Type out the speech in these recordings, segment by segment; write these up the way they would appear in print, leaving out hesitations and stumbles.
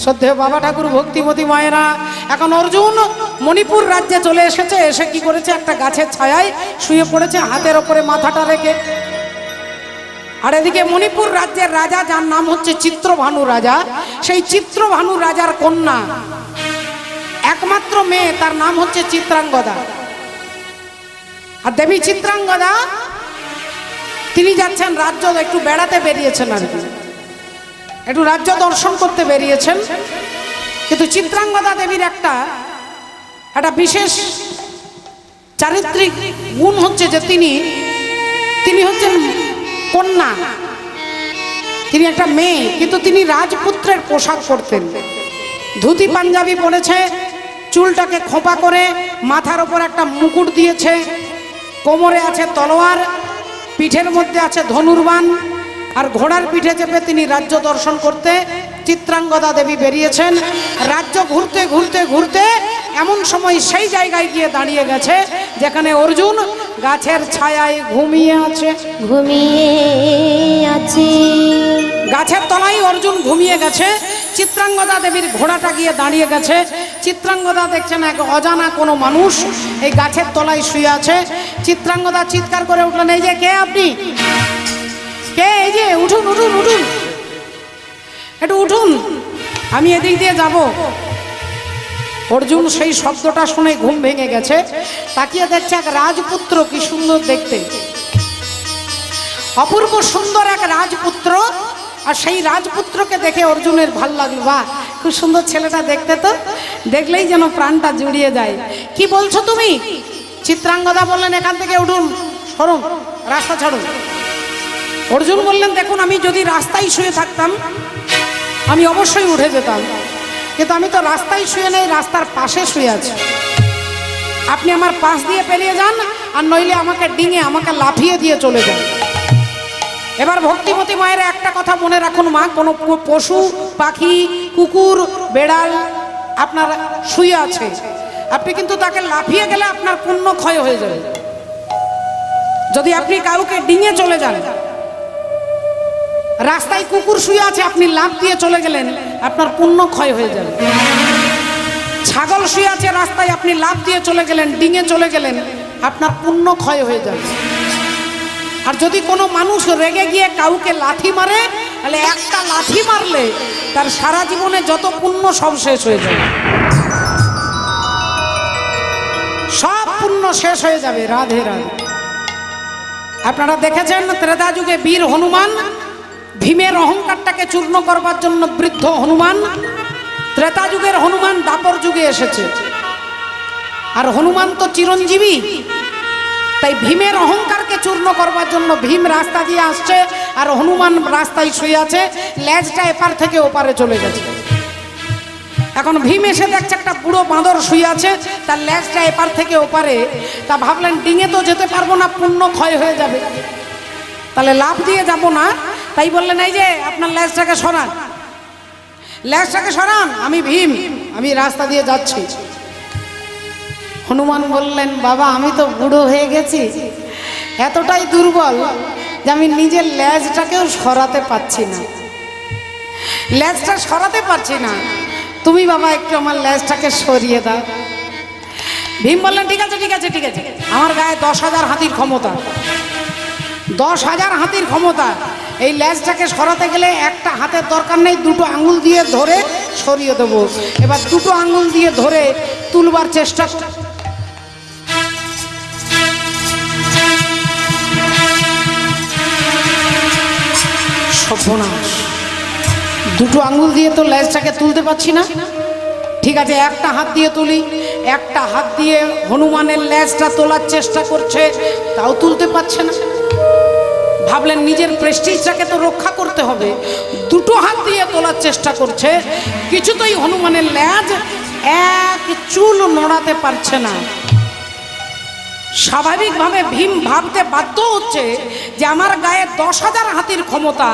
শ্রদ্ধেয় বাবা ঠাকুর, ভক্তিমতী মায়েরা, এখন অর্জুন মণিপুর রাজ্যে চলে এসেছে। এসে কি করেছে, একটা গাছের ছায়ায় শুয়ে পড়েছে, হাতের ওপরে মাথাটা রেখে। আর এদিকে মণিপুর রাজ্যের রাজা, যার নাম হচ্ছে চিত্রভানু রাজা, সেই চিত্রভানু রাজার কন্যা, একমাত্র মেয়ে, তার নাম হচ্ছে চিত্রাঙ্গদা। আর দেবী চিত্রাঙ্গদা তিনি যাচ্ছেন রাজ্য, একটু বেড়াতে বেরিয়েছেন, আর কি একটু রাজ্য দর্শন করতে বেরিয়েছেন। কিন্তু চিত্রাঙ্গদা দেবীর একটা বিশেষ চারিত্রিক গুণ হচ্ছে যে তিনি হচ্ছেন কন্যা, তিনি একটা মেয়ে, কিন্তু তিনি রাজপুত্রের পোশাক পরতেন। ধুতি পাঞ্জাবি পরেছে, চুলটাকে খোঁপা করে, মাথার ওপর একটা মুকুট দিয়েছে, কোমরে আছে তলোয়ার, পিঠের মধ্যে আছে ধনুর্বাণ, আর ঘোড়ার পিঠে চেপে তিনি রাজ্য দর্শন করতে চিত্রাঙ্গদা দেবী বেরিয়েছেন। রাজ্য ঘুরতে ঘুরতে ঘুরতে এমন সময় সেই জায়গায় গিয়ে দাঁড়িয়ে গেছে যেখানে অর্জুন গাছের ছায়ায় ঘুমিয়ে আছে। গাছের তলায় অর্জুন ঘুমিয়ে গেছে। চিত্রাঙ্গদা দেবীর ঘোড়াটা গিয়ে দাঁড়িয়ে গেছে। চিত্রাঙ্গদা দেখছেন এক অজানা কোনো মানুষ এই গাছের তলায় শুয়ে আছে। চিত্রাঙ্গদা চিৎকার করে উঠলেন, এই যে কে আপনি? কে? এই যে উঠুন উঠুন উঠুন, একটু উঠুন, আমি এদিক দিয়ে যাব। অর্জুন সেই শব্দটা শুনে ঘুম ভেঙে গেছে, তাকিয়ে দেখছে এক রাজপুত্র, কি সুন্দর দেখতে, অপূর্ব সুন্দর এক রাজপুত্র। আর সেই রাজপুত্রকে দেখে অর্জুনের ভাল লাগলো, বাহ খুব সুন্দর ছেলেটা দেখতে, তো দেখলেই যেন প্রাণটা জুড়িয়ে যায়। কি বলছো তুমি? চিত্রাঙ্গদা বললেন, এখান থেকে উঠুন, সরুন, রাস্তা ছাড়ুন। অর্জুন বললেন, দেখুন আমি যদি রাস্তায় শুয়ে থাকতাম আমি অবশ্যই উঠে যেতাম, কিন্তু আমি তো রাস্তায় শুয়ে নেই, রাস্তার পাশে শুয়ে আছি। আপনি আমার পাশ দিয়ে পেরিয়ে যান, আর নইলে আমাকে ডিঙে, আমাকে লাফিয়ে দিয়ে চলে যান। এবার ভক্তিমতী মায়ের একটা কথা মনে রাখুন মা, কোনো পশু পাখি, কুকুর, বেড়াল আপনার শুয়ে আছে, আপনি কিন্তু তাকে লাফিয়ে গেলে আপনার পুণ্য ক্ষয় হয়ে যাবে। যদি আপনি কাউকে ডিঙে চলে যান, রাস্তায় কুকুর শুয়ে আছে, আপনি লাফ দিয়ে চলে গেলেন, আপনার পুণ্য ক্ষয় হয়ে যাবে। ছাগল শুয়ে আছে রাস্তায়, আপনি লাফ দিয়ে চলে গেলেন, ডিঙে চলে গেলেন, আপনার পুণ্য ক্ষয় হয়ে যাবে। আর যদি কোনো মানুষ রেগে গিয়ে কাউকে লাথি মারে, তাহলে একটা লাথি মারলে তার সারা জীবনে যত পুণ্য সব শেষ হয়ে যাবে, সব পুণ্য শেষ হয়ে যাবে। রাধে রাধে। আপনারা দেখেছেন ত্রেতা যুগে বীর হনুমান, ভীমের অহংকারটাকে চূর্ণ করবার জন্য বৃদ্ধ হনুমান। ত্রেতা যুগের হনুমান দাপর যুগে এসেছে, আর হনুমান তো চিরঞ্জীবী, তাই ভীমের অহংকারকে চূর্ণ করবার জন্য ভীম রাস্তা দিয়ে আসছে, আর হনুমান রাস্তায় শুয়ে আছে, লেজটা এপার থেকে ওপারে চলে গেছে। এখন ভীম এসে দেখছে একটা বুড়ো বাঁদর শুয়ে আছে, তার লেজটা এপার থেকে ওপারে, তা ভাবলেন ডিঙে তো যেতে পারবো না, পুণ্য ক্ষয় হয়ে যাবে, তাহলে লাফ দিয়ে যাব না। তাই বললেন, এই যে আপনার লেজটাকে সরান, লেজটাকে সরান, আমি ভীম, আমি রাস্তা দিয়ে যাচ্ছি। হনুমান বললেন, বাবা আমি তো বুড়ো হয়ে গেছি, এতটাই দুর্বল যে আমি নিজের লেজটাকেও সরাতে পারছি না, লেজটা সরাতে পারছি না, তুমি বাবা একটু আমার লেজটাকে সরিয়ে দাও। ভীম বললেন, ঠিক আছে ঠিক আছে ঠিক আছে, আমার গায়ে 10,000 হাতির ক্ষমতা, 10,000 হাতির ক্ষমতা, এই লেজটাকে সরাতে গেলে একটা হাতের দরকার নেই, দুটো আঙুল দিয়ে ধরে সরিয়ে দেবো। এবার দুটো আঙুল দিয়ে ধরে তুলবার চেষ্টা, সর্বনাশ, দুটো আঙুল দিয়ে তো লেজটাকে তুলতে পারছি না। ঠিক আছে, একটা হাত দিয়ে তুলি। একটা হাত দিয়ে হনুমানের লেজটা তোলার চেষ্টা করছে, তাও তুলতে পারছে না। ভাবলেন নিজের প্রেস্টিজটাকে তো রক্ষা করতে হবে, দুটো হাত দিয়ে তোলার চেষ্টা করছে, কিছুতেই হনুমানের লেজ এক চুল নড়াতে পারছে না। স্বাভাবিকভাবে ভীম ভাবতে বাধ্য হচ্ছে যে আমার গায়ে 10,000 হাতির ক্ষমতা,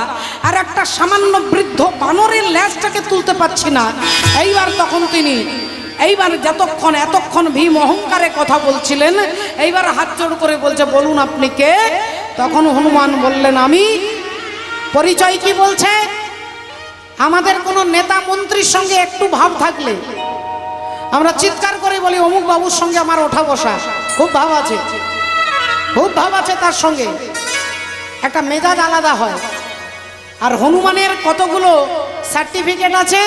আর একটা সামান্য বৃদ্ধ বানরের লেজটাকে তুলতে পারছি না। এইবার তখন তিনি, এইবার এতক্ষণ ভীম অহংকারে কথা বলছিলেন, এইবার হাত জোড় করে বলছে, বলুন আপনি কে? তখন হনুমান বললেন, আমি। পরিচয় কি বলছে? আমাদের কোনো নেতা মন্ত্রীর সঙ্গে একটু ভাব থাকলে আমরা চিৎকার করে বলি অমুক বাবুর সঙ্গে আমার ওঠা বসা, খুব ভাব আছে, খুব ভাব আছে তার সঙ্গে, একটা মেজাজ আলাদা হয়। আর হনুমানের কতগুলো সার্টিফিকেট আছে,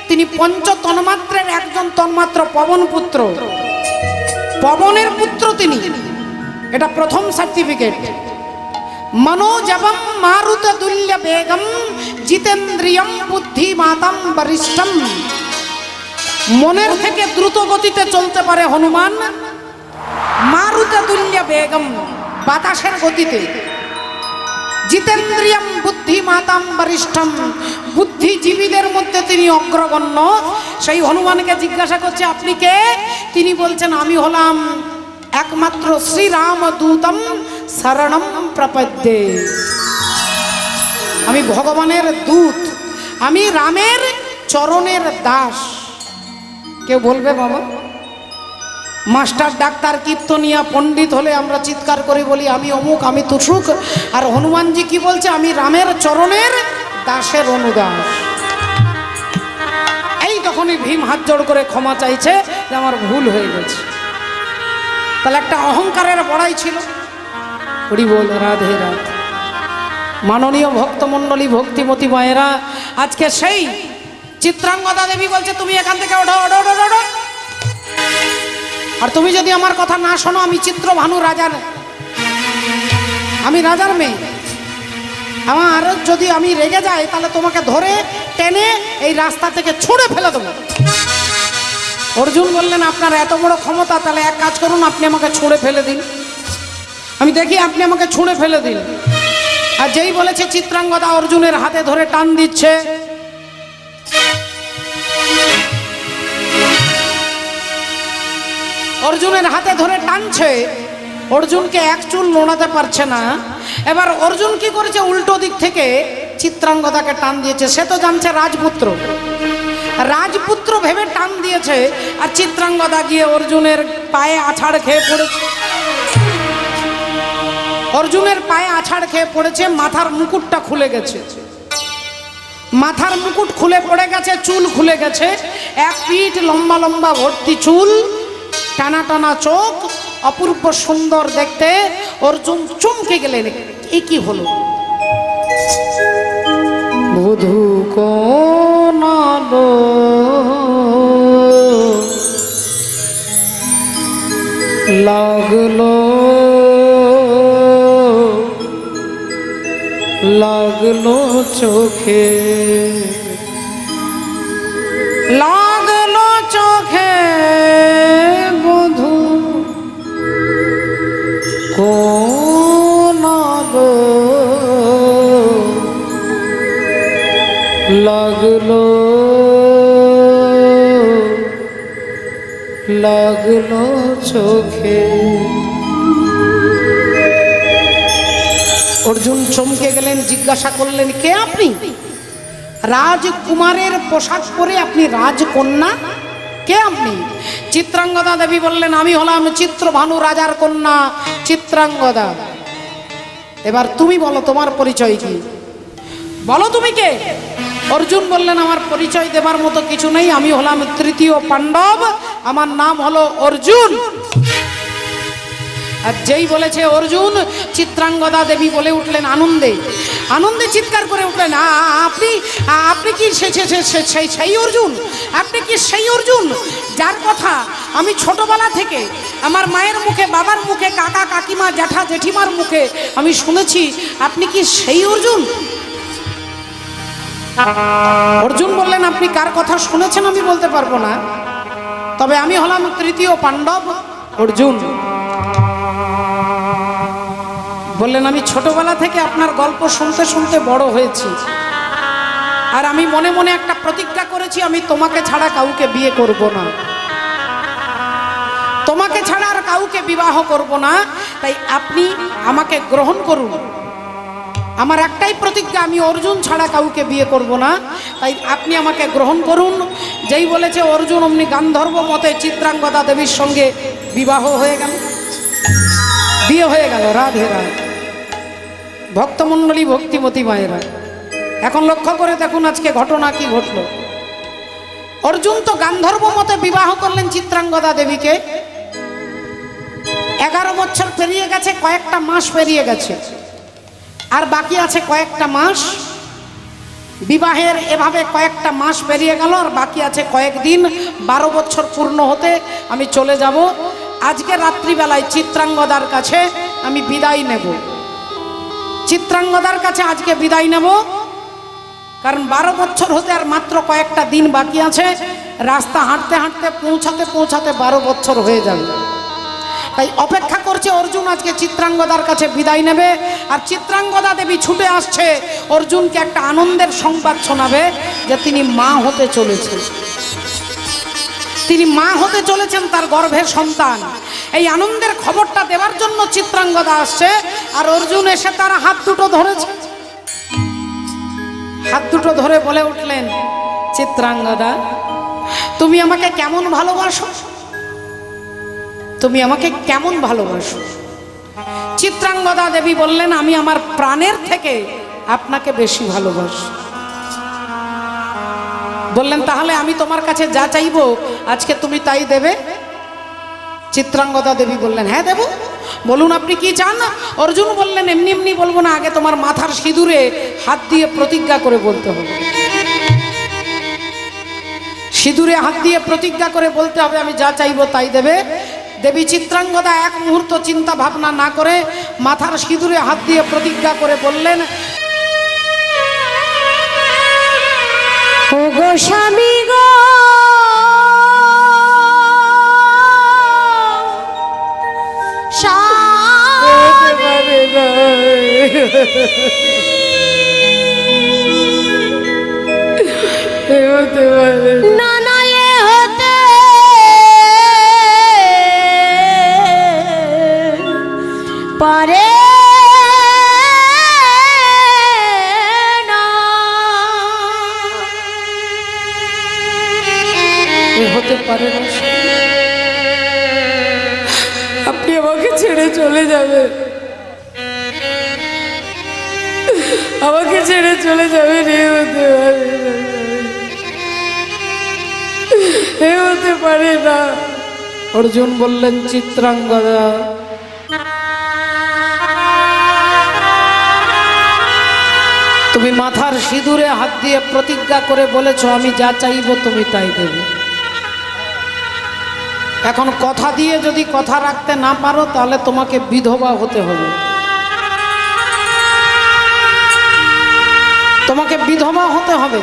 তিনি পঞ্চ তন্মাত্রের একজন তন্মাত্র, পবন পুত্র, পবনের পুত্র তিনি, এটা প্রথম সার্টিফিকেট। মনোজবম মারুত তুল্য বেগম জিতেন্দ্রিয়ম বুদ্ধিমাতাম বরিষ্ঠম, মনের থেকে দ্রুত গতিতে চলতে পারে হনুমান, মারুত তুল্য বেগম, বাতাসের গতিতে, জিতেন্দ্রিয়ম বুদ্ধিমাতাম বরিষ্ঠম, বুদ্ধিজীবীদের মধ্যে তিনি অগ্রগণ্য। সেই হনুমানকে জিজ্ঞাসা করছে আপনি কে? তিনি বলছেন আমি হলাম একমাত্র শ্রীরাম দূতম শরণম প্রপদ্যে, আমি ভগবানের দূত, আমি রামের চরণের দাস। কেউ বলবে বাবা মাস্টার ডাক্তার কীর্তনিয়া পণ্ডিত হলে আমরা চিৎকার করে বলি আমি অমুক, আমি তুসুক, আর হনুমানজি কি বলছে আমি রামের চরণের দাসের অনুদাস। এই তখনই ভীম হাত জোড় করে ক্ষমা চাইছে যে আমার ভুল হয়ে গেছে। তাহলে একটা অহংকারের বড়াই ছিল। হরি বল, রাধে রাধে। মাননীয় ভক্তমণ্ডলী, ভক্তিমতী মায়েরা, আজকে সেই চিত্রাঙ্গদা দেবী বলছে তুমি এখান থেকে ওঠো, ওঠো, ওঠো, ওঠো। আর তুমি যদি আমার কথা না শোনো, আমি চিত্রভানু রাজার, আমি রাজার মেয়ে, আমার যদি আমি রেগে যাই তাহলে তোমাকে ধরে টেনে এই রাস্তা থেকে ছুঁড়ে ফেলে দেবো। অর্জুন বললেন আপনার এত বড় ক্ষমতা, তাহলে এক কাজ করুন আপনি আমাকে ছুঁড়ে ফেলে দিন, আমি দেখি আপনি আমাকে ছুঁড়ে ফেলে দিন। আর যেই বলেছে চিত্রাঙ্গদা অর্জুনের হাতে ধরে টান দিচ্ছে, অর্জুনের হাতে ধরে টানছে, অর্জুনকে এক চুল নোড়াতে পারছে না। এবার অর্জুন কি করেছে, উল্টো দিক থেকে চিত্রাঙ্গদাকে টান দিয়েছে। সে তো জানছে রাজপুত্র, রাজপুত্র ভেবে টান দিয়েছে, আর চিত্রাঙ্গদা গিয়ে অর্জুনের পায়ে আছাড় খেয়ে পড়েছে। অর্জুনের পায়ে আছাড় খেয়ে পড়েছে, মাথার মুকুটটা খুলে গেছে, মাথার মুকুট খুলে পড়ে গেছে, চুল খুলে গেছে, এক পিঠ লম্বা লম্বা ভর্তি চুল, টানা টানা চোখ, অপূর্ব সুন্দর দেখতে। অর্জুন চমকে গেলেন, এ কি হলো? বধূ কোন আলো লাগলো, লাগলো চোখে, লাগলো চোখে বধূ কোন আলো লাগলো, লাগলো চোখে। অর্জুন চমকে গেলেন, জিজ্ঞাসা করলেন কে আপনি? রাজকুমারের পোশাক পরে আপনি রাজকন্যা, কে আপনি? চিত্রাঙ্গদা দেবী বললেন আমি হলাম চিত্রভানু রাজার কন্যা চিত্রাঙ্গদা। এবার তুমি বলো তোমার পরিচয় কি, বলো তুমি কে? অর্জুন বললেন আমার পরিচয় দেবার মতো কিছু নেই, আমি হলাম তৃতীয় পাণ্ডব, আমার নাম হলো অর্জুন। আর যেই বলেছে অর্জুন, চিত্রাঙ্গদা দেবী বলে উঠলেন আনন্দে, আনন্দে চিৎকার করে উঠলেন আপনি, আপনি কি সেই অর্জুন? আপনি কি সেই অর্জুন যার কথা আমি ছোটবেলা থেকে আমার মায়ের মুখে, বাবার মুখে, কাকা কাকিমা, জ্যাঠা জেঠিমার মুখে আমি শুনেছি? আপনি কি সেই অর্জুন? অর্জুন বললেন আপনি কার কথা শুনেছেন আমি বলতে পারবো না, তবে আমি হলাম তৃতীয় পাণ্ডব অর্জুন। বললেন আমি ছোটবেলা থেকে আপনার গল্প শুনতে শুনতে বড় হয়েছি, আর আমি মনে মনে একটা প্রতিজ্ঞা করেছি আমি তোমাকে ছাড়া কাউকে বিয়ে করব না, তোমাকে ছাড়া আর কাউকে বিবাহ করব না, তাই আপনি আমাকে গ্রহণ করুন। আমার একটাই প্রতিজ্ঞা, আমি অর্জুন ছাড়া কাউকে বিয়ে করব না, তাই আপনি আমাকে গ্রহণ করুন। যেই বলেছে অর্জুন, অমনি গান্ধর্ব মতে চিত্রাঙ্গদা দেবীর সঙ্গে বিবাহ হয়ে গেল, বিয়ে হয়ে গেল। রাধে রাধে। ভক্তমণ্ডলী, ভক্তিমতী মায়েরা, এখন লক্ষ্য করে দেখুন আজকে ঘটনা কি ঘটলো। অর্জুন তো গান্ধর্ব মতে বিবাহ করলেন চিত্রাঙ্গদা দেবীকে। 11 বছর পেরিয়ে গেছে, কয়েকটা মাস পেরিয়ে গেছে, আর বাকি আছে কয়েকটা মাস বিবাহের। এভাবে কয়েকটা মাস পেরিয়ে গেল, আর বাকি আছে কয়েকদিন। 12 বছর পূর্ণ হতে আমি চলে যাব। আজকে রাত্রিবেলায় চিত্রাঙ্গদার কাছে আমি বিদায় নেব। চিত্রাঙ্গদার কাছে আজকে বিদায় নেব, কারণ 12 বছর হতে আর মাত্র কয়েকটা দিন বাকি আছে। রাস্তা হাঁটতে হাঁটতে পৌঁছাতে পৌঁছাতে 12 বছর হয়ে যাবে। তাই অপেক্ষা করছে অর্জুন আজকে চিত্রাঙ্গদার কাছে বিদায় নেবে। আর চিত্রাঙ্গদা দেবী ছুটে আসছে অর্জুনকে একটা আনন্দের সংবাদ শোনাবে যে তিনি মা হতে চলেছেন। তিনি মা হতে চলেছেন, তার গর্ভের সন্তান। এই আনন্দের খবরটা দেওয়ার জন্য চিত্রাঙ্গদা আসছে। আর অর্জুন এসে তার হাত দুটো ধরেছে। হাত দুটো ধরে বলে উঠলেন, চিত্রাঙ্গদা, তুমি আমাকে কেমন ভালোবাসো? তুমি আমাকে কেমন ভালোবাসো? চিত্রাঙ্গদা দেবী বললেন, আমি আমার প্রাণের থেকে আপনাকে বেশি ভালোবাসি। বললেন, তাহলে আমি তোমার কাছে যা চাইবো আজকে তুমি তাই দেবে? চিত্রাঙ্গদা দেবী বললেন, হ্যাঁ দেব। বলুন আপনি কি চান? অর্জুন বললেন, এমনি এমনি বলবো না, আগে তোমার মাথার সিঁদুরে হাত দিয়ে প্রতিজ্ঞা করে বলতে হবে। সিঁদুরে হাত দিয়ে প্রতিজ্ঞা করে বলতে হবে আমি যা চাইবো তাই দেবে। দেবী চিত্রাঙ্গদা এক মুহূর্ত চিন্তা ভাবনা না করে মাথার সিঁদুরে হাত দিয়ে প্রতিজ্ঞা করে বললেন, ও গো স্বামী গো, না না এ হতে পারে না, এ হতে পারে না। আপনি আমাকে ছেড়ে চলে যাবে, আমাকে ছেড়ে চলে যাবে। এ হতে পারে না, এ হতে পারে না। অর্জুন বললেন, চিত্রাঙ্গদা, তুমি মাথার সিঁদুরে হাত দিয়ে প্রতিজ্ঞা করে বলেছো আমি যা চাইবো তুমি তাই দেবে। এখন কথা দিয়ে যদি কথা রাখতে না পারো তাহলে তোমাকে বিধবা হতে হবে। তোমাকে বিধবা হতে হবে।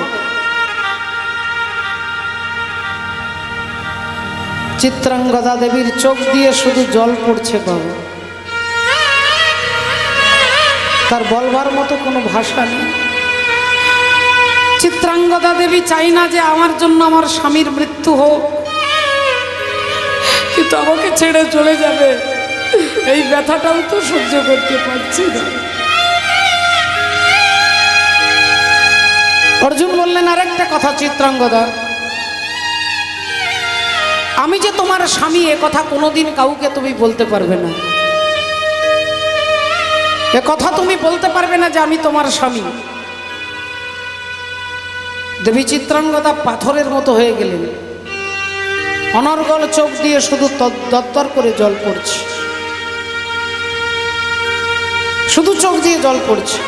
চিত্রাঙ্গদা দেবীর চোখ দিয়ে শুধু জল পড়ছে বাবা, তার বলবার মতো কোনো ভাষা নেই। চিত্রাঙ্গদা দেবী চাই না যে আমার জন্য আমার স্বামীর মৃত্যু হোক, কিন্তু আমাকে ছেড়ে চলে যাবে এই ব্যথাটাও তো সহ্য করতে পারছি না। অর্জুন বললেন, আরেকটা কথা চিত্রাঙ্গদা, আমি যে তোমার স্বামী এ কথা কোনোদিন কাউকে তুমি বলতে পারবে না। এ কথা তুমি বলতে পারবে না যে আমি তোমার স্বামী। দেবী চিত্রাঙ্গদা পাথরের মতো হয়ে গেলেন। অনর্গল চোখ দিয়ে শুধু দরদর করে জল পড়ছে, শুধু চোখ দিয়ে জল পড়ছে।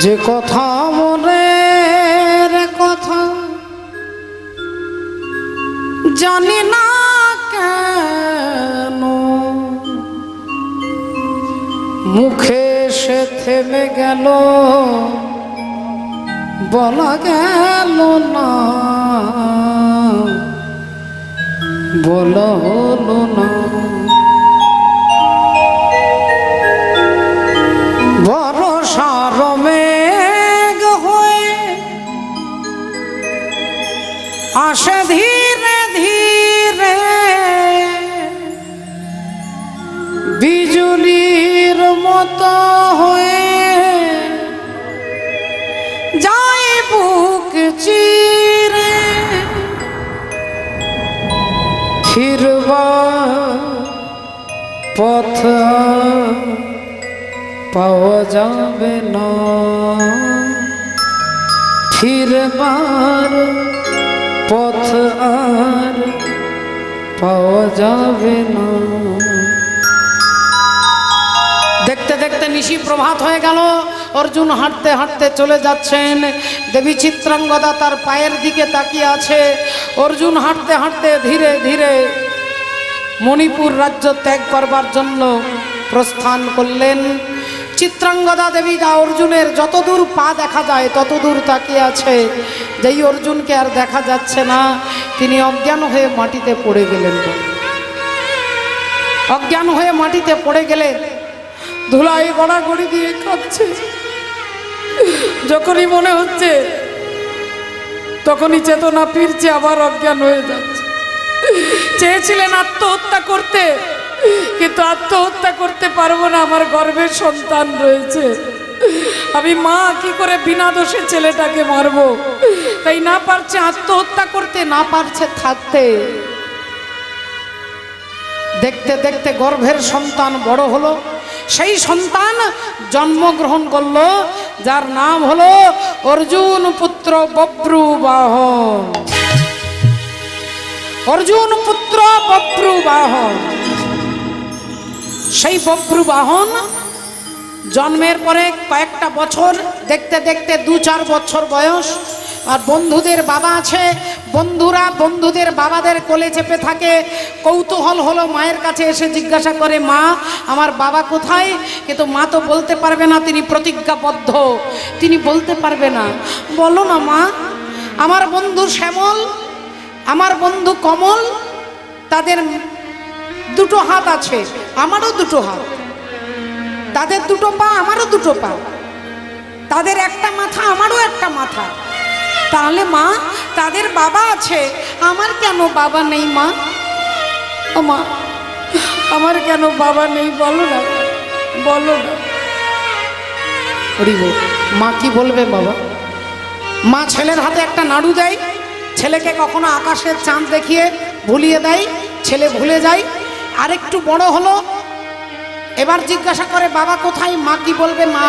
যে কথা মনের কথা জানি না কেন, মুখে সে থেমে গেল, বলা গেল না, বলা হলো না। বর্ষার মেঘ হয়ে আসে ধীরে ধীরে, বিজুলির মতো হয়ে যায় বুক চিরে, ফিরবা পথ পাওয়া যাবে না ফিরবার পথ আর পাওয়া যাবে না। দেখতে দেখতে নিশি প্রভাত হয়ে গেল। অর্জুন হাঁটতে হাঁটতে চলে যাচ্ছেন। দেবী চিত্রাঙ্গদা তার পায়ের দিকে তাকিয়ে আছে। অর্জুন হাঁটতে হাঁটতে ধীরে ধীরে মণিপুর রাজ্য ত্যাগ করবার জন্য প্রস্থান করলেন। চিত্রাঙ্গদা দেবী অর্জুনের যতদূর পা দেখা যায় ততদূর তাকিয়ে আছে। যেই অর্জুনকে আর দেখা যাচ্ছে না, তিনি অজ্ঞান হয়ে মাটিতে পড়ে গেলেন। অজ্ঞান হয়ে মাটিতে পড়ে গেলেন। ধুলাই গড়াগড়ি দিয়ে কাঁদছে। যখনই মনে হচ্ছে তখনই চেতনা ফিরছে, আবার অজ্ঞান হয়ে যাচ্ছে। চেয়েছিলেন আত্মহত্যা করতে, কিন্তু আত্মহত্যা করতে পারবো না, আমার গর্ভের সন্তান রয়েছে। আমি মা কি করে বিনা দোষে ছেলেটাকে মারবো? তাই না পারছে আত্মহত্যা করতে, না পারছে থাকতে। দেখতে দেখতে গর্ভের সন্তান বড় হলো। সেই সন্তান জন্মগ্রহণ করলো, যার নাম হলো অর্জুন পুত্র বব্রুবাহন। অর্জুন পুত্র বব্রুবাহন। সেই বব্রুবাহন জন্মের পরে কয়েকটা বছর, দেখতে দেখতে 2-4 বছর বয়স। আর বন্ধুদের বাবা আছে, বন্ধুরা বন্ধুদের বাবাদের কোলে চেপে থাকে। কৌতূহল হলো, মায়ের কাছে এসে জিজ্ঞাসা করে, মা আমার বাবা কোথায়? কিন্তু মা তো বলতে পারবে না, তিনি প্রতিজ্ঞাবদ্ধ, তিনি বলতে পারবে না। বলো না মা, আমার বন্ধু শ্যামল, আমার বন্ধু কমল, তাদের 2টো হাত আছে, আমারও 2টো হাত, তাদের 2টো পা, আমারও 2টো পা, তাদের একটা মাথা, আমারও একটা মাথা। তাহলে মা তাদের বাবা আছে, আমার কেন বাবা নেই? মা ও মা, আমার কেন বাবা নেই? বলো না, বলো না। মা কি বলবে বাবা? মা ছেলের হাতে একটা নাড়ু দেয়, ছেলেকে কখনো আকাশের চাঁদ দেখিয়ে ভুলিয়ে দেয়, ছেলে ভুলে যায়। আরেকটু বড় হলো, এবার জিজ্ঞাসা করে বাবা কোথায়? মা কি বলবে? মা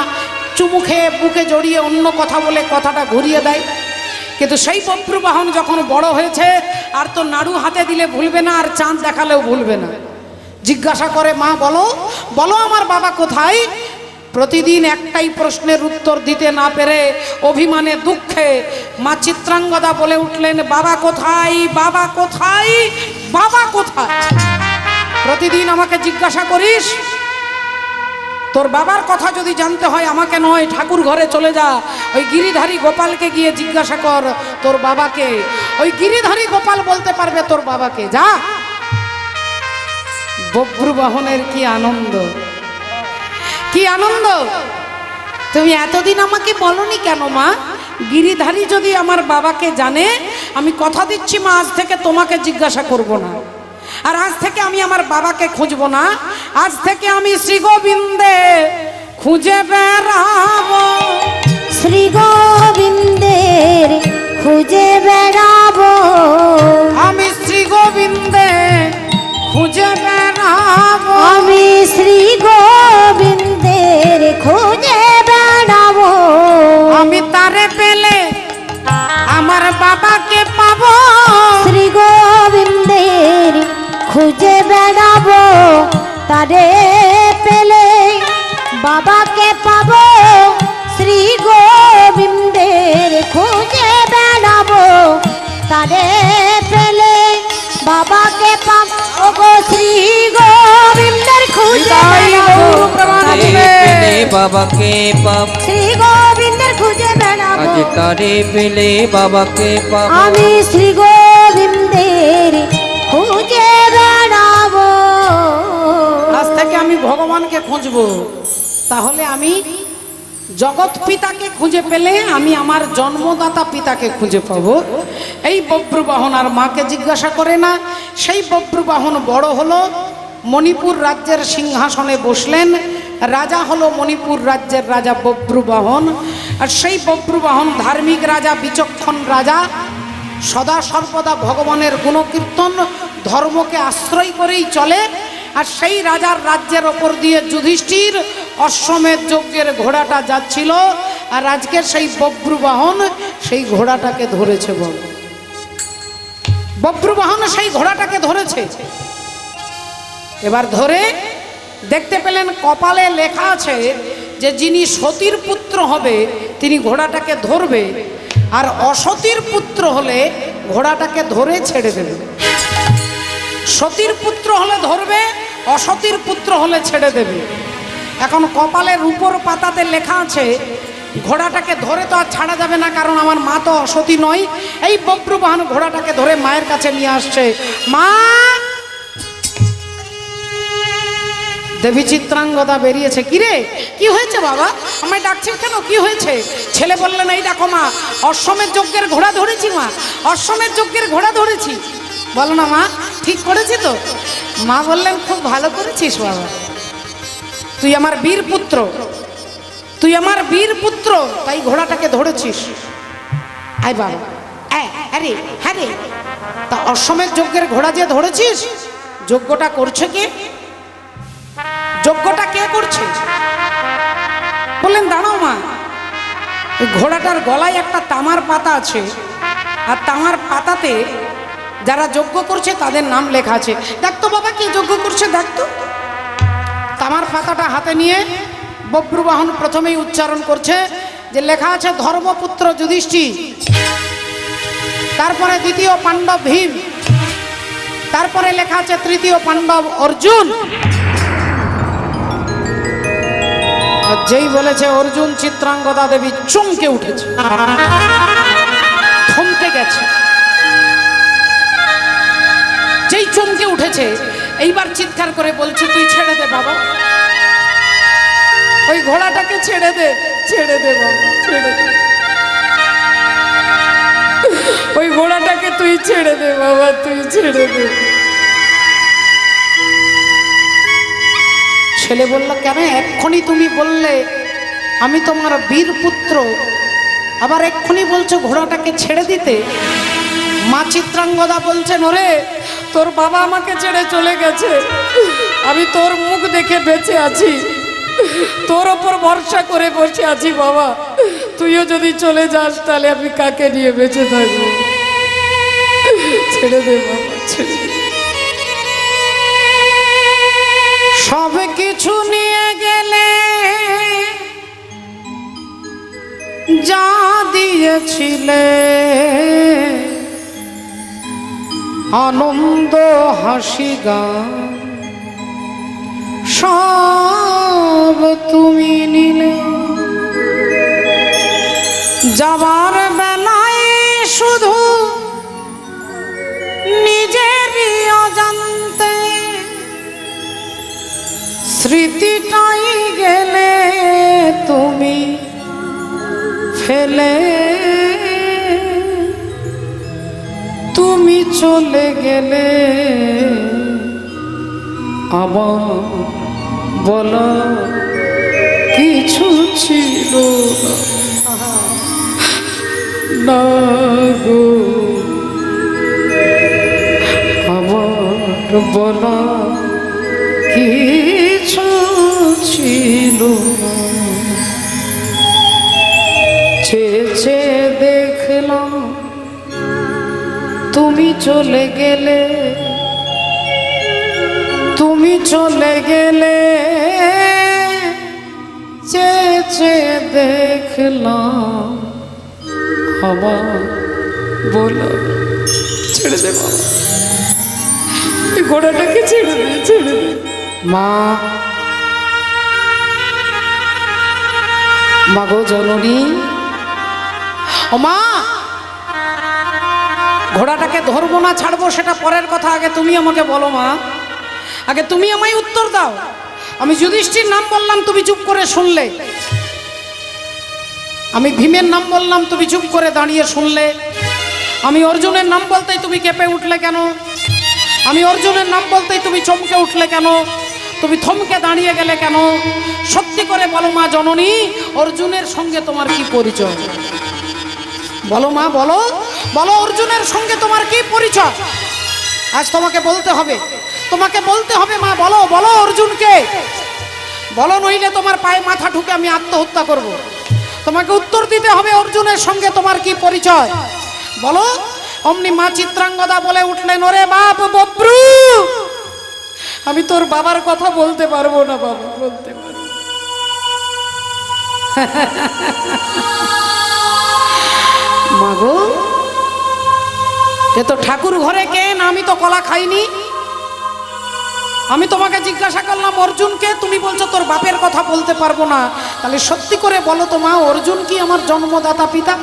চুমু খেয়ে বুকে জড়িয়ে অন্য কথা বলে কথাটা ঘুরিয়ে দেয়। কিন্তু সেই বব্রুবাহন যখন বড় হয়েছে, আর তো নাড়ু হাতে দিলে ভুলবে না, আর চাঁদ দেখালেও ভুলবে না। জিজ্ঞাসা করে, মা বলো, বলো আমার বাবা কোথায়? প্রতিদিন একটাই প্রশ্নের উত্তর দিতে না পেরে অভিমানে দুঃখে মা চিত্রাঙ্গদা বলে উঠলেন, বাবা কোথায়, বাবা কোথায়, বাবা কোথায়? প্রতিদিন আমাকে জিজ্ঞাসা করিস, তোর বাবার কথা যদি জানতে হয় আমাকে নয়, ঠাকুর ঘরে চলে যা, ওই গিরিধারী গোপালকে গিয়ে জিজ্ঞাসা কর তোর বাবাকে। ওই গিরিধারী গোপাল বলতে পারবে তোর বাবাকে। যা। বব্রুবাহনের কি আনন্দ, কি আনন্দ! তুমি এতদিন আমাকে বলনি কেন মা? গিরিধারী যদি আমার বাবাকে জানে, আমি কথা দিচ্ছি মা, আজ থেকে তোমাকে জিজ্ঞাসা করব না, আর আজ থেকে আমি আমার বাবাকে খুঁজবো না। আজ থেকে আমি শ্রী গোবিন্দে খুঁজে বেড়াবো, শ্রী গোবিন্দের খুঁজে বেড়াবো, আমি শ্রী গোবিন্দে খুঁজে বেড়াবো, আমি শ্রী গোবিন্দের খুঁজে বেড়াবো, আমি তারে পেলে আমার বাবাকে পাবো, শ্রী গোবিন্দের খুঁজে বেড়াবো, তারে পেলে বাবাকে পাবো, শ্রী গোবিন্দের খুঁজে বেড়াবো, তারে পেলে বাবাকে পাবো, গো শ্রী গোবিন্দের খুঁজে বেড়াবো, বাবাকে পাব, শ্রী গোবিন্দের খুঁজে বেড়াবো, আজ তারে পেলে বাবাকে পাব, আমি শ্রী গোবিন্দের খুঁজে বেড়াবো। আজ থেকে আমি ভগবানকে খুঁজবো, তাহলে আমি জগৎ পিতাকে খুঁজে পেলে আমি আমার জন্মদাতা পিতাকে খুঁজে পাবো। এই বব্রুবাহন আর মাকে জিজ্ঞাসা করে না। সেই বব্রুবাহন বড় হলো, মণিপুর রাজ্যের সিংহাসনে বসলেন। রাজা হলো মণিপুর রাজ্যের রাজা বব্রুবাহন। আর সেই বব্রুবাহন ধার্মিক রাজা, বিচক্ষণ রাজা, সদা সর্বদা ভগবানের গুণকীর্তন, ধর্মকে আশ্রয় করেই চলে। আর সেই রাজার রাজ্যের ওপর দিয়ে যুধিষ্ঠির অশ্বমেধ যজ্ঞের ঘোড়াটা যাচ্ছিল, আর আজকে সেই বব্রুবাহন সেই ঘোড়াটাকে ধরেছে। বল, বব্রুবাহন সেই ঘোড়াটাকে ধরেছে। এবার ধরে দেখতে পেলেন কপালে লেখা আছে যে যিনি সতীর পুত্র হবে তিনি ঘোড়াটাকে ধরবে, আর অসতীর পুত্র হলে ঘোড়াটাকে ধরে ছেড়ে দেবে। সতীর পুত্র হলে ধরবে, অসতীর পুত্র হলে ছেড়ে দেবে। এখন কপালের উপর পাতাতে লেখা আছে ঘোড়াটাকে ধরে তো আর ছাড়া যাবে না, কারণ আমার মা তো অসতী নয়। এই বব্রুবাহন ঘোড়াটাকে ধরে মায়ের কাছে নিয়ে আসছে। মা, দেবী চিত্রাঙ্গদা বেরিয়েছে। কি রে, কি হয়েছে বাবা, আমায় ডাকছেন কেন, কি হয়েছে? ছেলে বললেন এই দেখো মা, অশ্বমেধ যজ্ঞের ঘোড়া ধরেছি মা, অশ্বমেধ যজ্ঞের ঘোড়া ধরেছি। বলো না মা, ঠিক করেছি তো? মা বললেন খুব ভালো করেছিস বাবা, তুই আমার বীর পুত্র, তুই আমার বীর পুত্র, তাই ঘোড়াটাকে ধরেছিস। আয় বাবা, আরে হ্যাঁ রে, তা অশ্বমেধ যজ্ঞের ঘোড়া যে ধরেছিস, যজ্ঞটা করছে কে? যজ্ঞটা কে করছে? বললেন দাঁড়াও মা, ওই ঘোড়াটার গলায় একটা তামার পাতা আছে, আর তামার পাতাতে যারা যজ্ঞ করছে তাদের নাম লেখা আছে। দেখতো বাবা কি যজ্ঞ করছে, দেখতো। তামার পাতাটা হাতে নিয়ে বব্রুবাহন প্রথমেই উচ্চারণ করছে যে লেখা আছে ধর্মপুত্র যুধিষ্ঠির, তারপরে দ্বিতীয় পাণ্ডব ভীম, তারপরে লেখা আছে তৃতীয় পাণ্ডব অর্জুন। যেই বলেছে অর্জুন, চিত্রাঙ্গদা দেবী চমকে উঠেছে, থমকে গেছে। যেই চমকে উঠেছে এইবার চিৎকার করে বলছে তুই ছেড়ে দে বাবা, ওই ঘোড়াটাকে ছেড়ে দে, ছেড়ে দে বাবা, ছেড়ে দে, ওই ঘোড়াটাকে তুই ছেড়ে দে বাবা, তুই ছেড়ে দে। ছেলে বলল কেন, এক্ষুনি তুমি বললে আমি তোমার বীর পুত্র, আবার এক্ষুনি বলছো ঘোড়াটাকে ছেড়ে দিতে। মা চিত্রাঙ্গদা বলছেন ওরে, তোর বাবা আমাকে ছেড়ে চলে গেছে, আমি তোর মুখ দেখে বেঁচে আছি, তোর ওপর ভরসা করে বসে আছি বাবা, তুইও যদি চলে যাস তাহলে আমি কাকে নিয়ে বেঁচে থাকবো? ছেড়ে দে বাবা, ছেড়ে দে। সব কিছু নিয়ে গেলে যা দিয়েছিলে, আনন্দ হাসি গান সব তুমি নিলে। যাবার বেলায় শুধু নিজেরই অজান্তে স্মৃতিটাই গেলে তুমি ফেলে, তুমি চলে গেলে আমার বলা কিছু ছিল না গো, আমার বলা কিছু ছিল না। চেয়ে দেখলাম তুমি চলে গেলে, তুমি চলে গেলে, চেয়ে দেখলাম আমার বলা। ছেড়ে দে বাবা, এই ঘোড়াটাকে ছেড়ে দে, ছেড়ে দে। মা, মাগো জননী, ও মা, ঘোড়াটাকে ধরবো না ছাড়বো সেটা পরের কথা, আগে তুমি আমাকে বলো মা, আগে তুমি আমায় উত্তর দাও। আমি যুধিষ্ঠির নাম বললাম তুমি চুপ করে শুনলে, আমি ভীমের নাম বললাম তুমি চুপ করে দাঁড়িয়ে শুনলে, আমি অর্জুনের নাম বলতেই তুমি কেঁপে উঠলে কেন, আমি অর্জুনের নাম বলতেই তুমি চমকে উঠলে কেন, তুমি থমকে দাঁড়িয়ে গেলে কেন? সত্যি করে বলো মা জননী, অর্জুনের সঙ্গে তোমার কি পরিচয়? বলো মা, বলো বলো, অর্জুনের সঙ্গে তোমার কি পরিচয়? আজ তোমাকে বলতে হবে, তোমাকে বলতে হবে মা, বলো বলো অর্জুনকে। বলো, নইলে তোমার পায়ে মাথা ঠুকে আমি আত্মহত্যা করব। তোমাকে উত্তর দিতে হবে অর্জুনের সঙ্গে তোমার কি পরিচয় বলো। অমনি মা চিত্রাঙ্গদা বলে উঠলেন, ওরে বাপ বব্রু, আমি তোর বাবার কথা বলতে পারবো না বাবা, বলতে পারবো। মাগো, এ তো ঠাকুর ঘরে কেন, আমি তো কলা খাইনি। আমি তোমাকে জিজ্ঞাসা করলাম অর্জুনকে, তুমি বলছো তোর বাপের কথা বলতে পারবো না। তাহলে সত্যি করে বলো তো মা, অর্জুন কি আমার জন্মদাতা পিতা?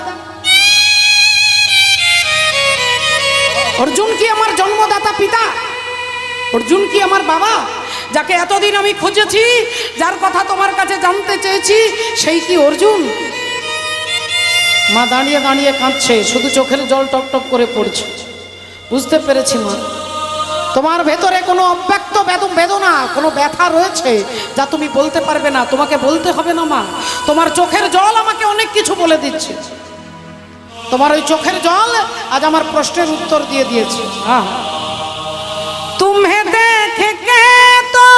অর্জুন কি আমার জন্মদাতা পিতা? অর্জুন কি আমার বাবা? যাকে এতদিন আমি খুঁজেছি, যার কথা তোমার কাছে জানতে চেয়েছি, সেই কি অর্জুন? মা দাঁড়িয়ে দাঁড়িয়ে কাঁদছে, শুধু চোখের জল টপটপ করে পড়ছে। বুঝতে পেরেছি মা, তোমার ভেতরে কোনো অব্যক্ত বেদনা, কোনো ব্যথা রয়েছে যা তুমি বলতে পারবে না। তোমাকে বলতে হবে না মা, তোমার চোখের জল আমাকে অনেক কিছু বলে দিচ্ছে। তোমার ওই চোখের জল আজ আমার প্রশ্নের উত্তর দিয়ে দিয়েছে। হ্যাঁ, तुम्हें देख के तो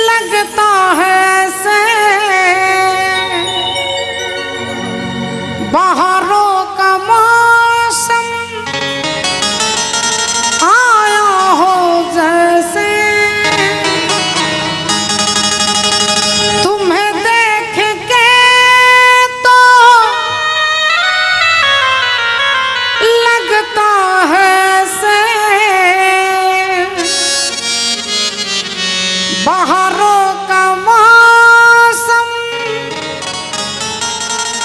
लगता है ऐसे बाहरों का मौसम आया हो जैसे, तुम्हें देख के तो लगता है बाहरों का मौसम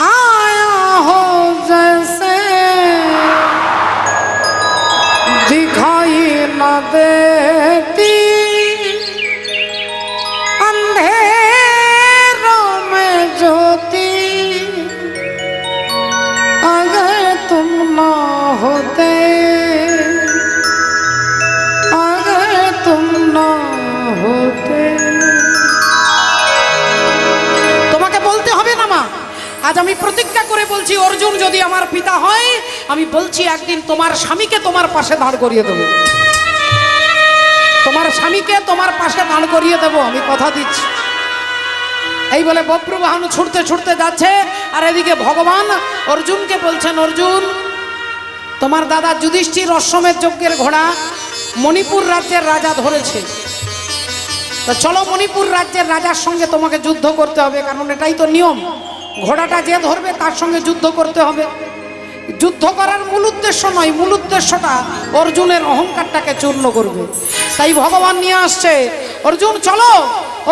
आया हो जैसे, दिखाई न देती अंधेरों में ज्योति, अगर तुम ना होते, अगर तुम ना होते। তোমাকে বলতে হবে না মা, আজ আমি প্রতিজ্ঞা করে বলছি, অর্জুন যদি আমার পিতা হয়, আমি বলছি একদিন তোমার স্বামীকে তোমার পাশে দাঁড় করিয়ে দেবো। তোমার স্বামীকে তোমার পাশে দাঁড় করিয়ে দেবো, আমি কথা দিচ্ছি। এই বলে বব্রু বাহন ছুটতে ছুটতে যাচ্ছে, আর এদিকে ভগবান অর্জুনকে বলছেন, অর্জুন, তোমার দাদা যুধিষ্ঠির অশ্বমেধ যজ্ঞের ঘোড়া মণিপুর রাজ্যের রাজা ধরেছে। তো চলো, মণিপুর রাজ্যের রাজার সঙ্গে তোমাকে যুদ্ধ করতে হবে, কারণ এটাই তো নিয়ম। ঘোড়াটা যে ধরবে তার সঙ্গে যুদ্ধ করতে হবে। যুদ্ধ করার মূল উদ্দেশ্য নয়, মূল উদ্দেশ্যটা অর্জুনের অহংকারটাকে চূর্ণ করবে। তাই ভগবান নিয়ে আসছে, অর্জুন চলো,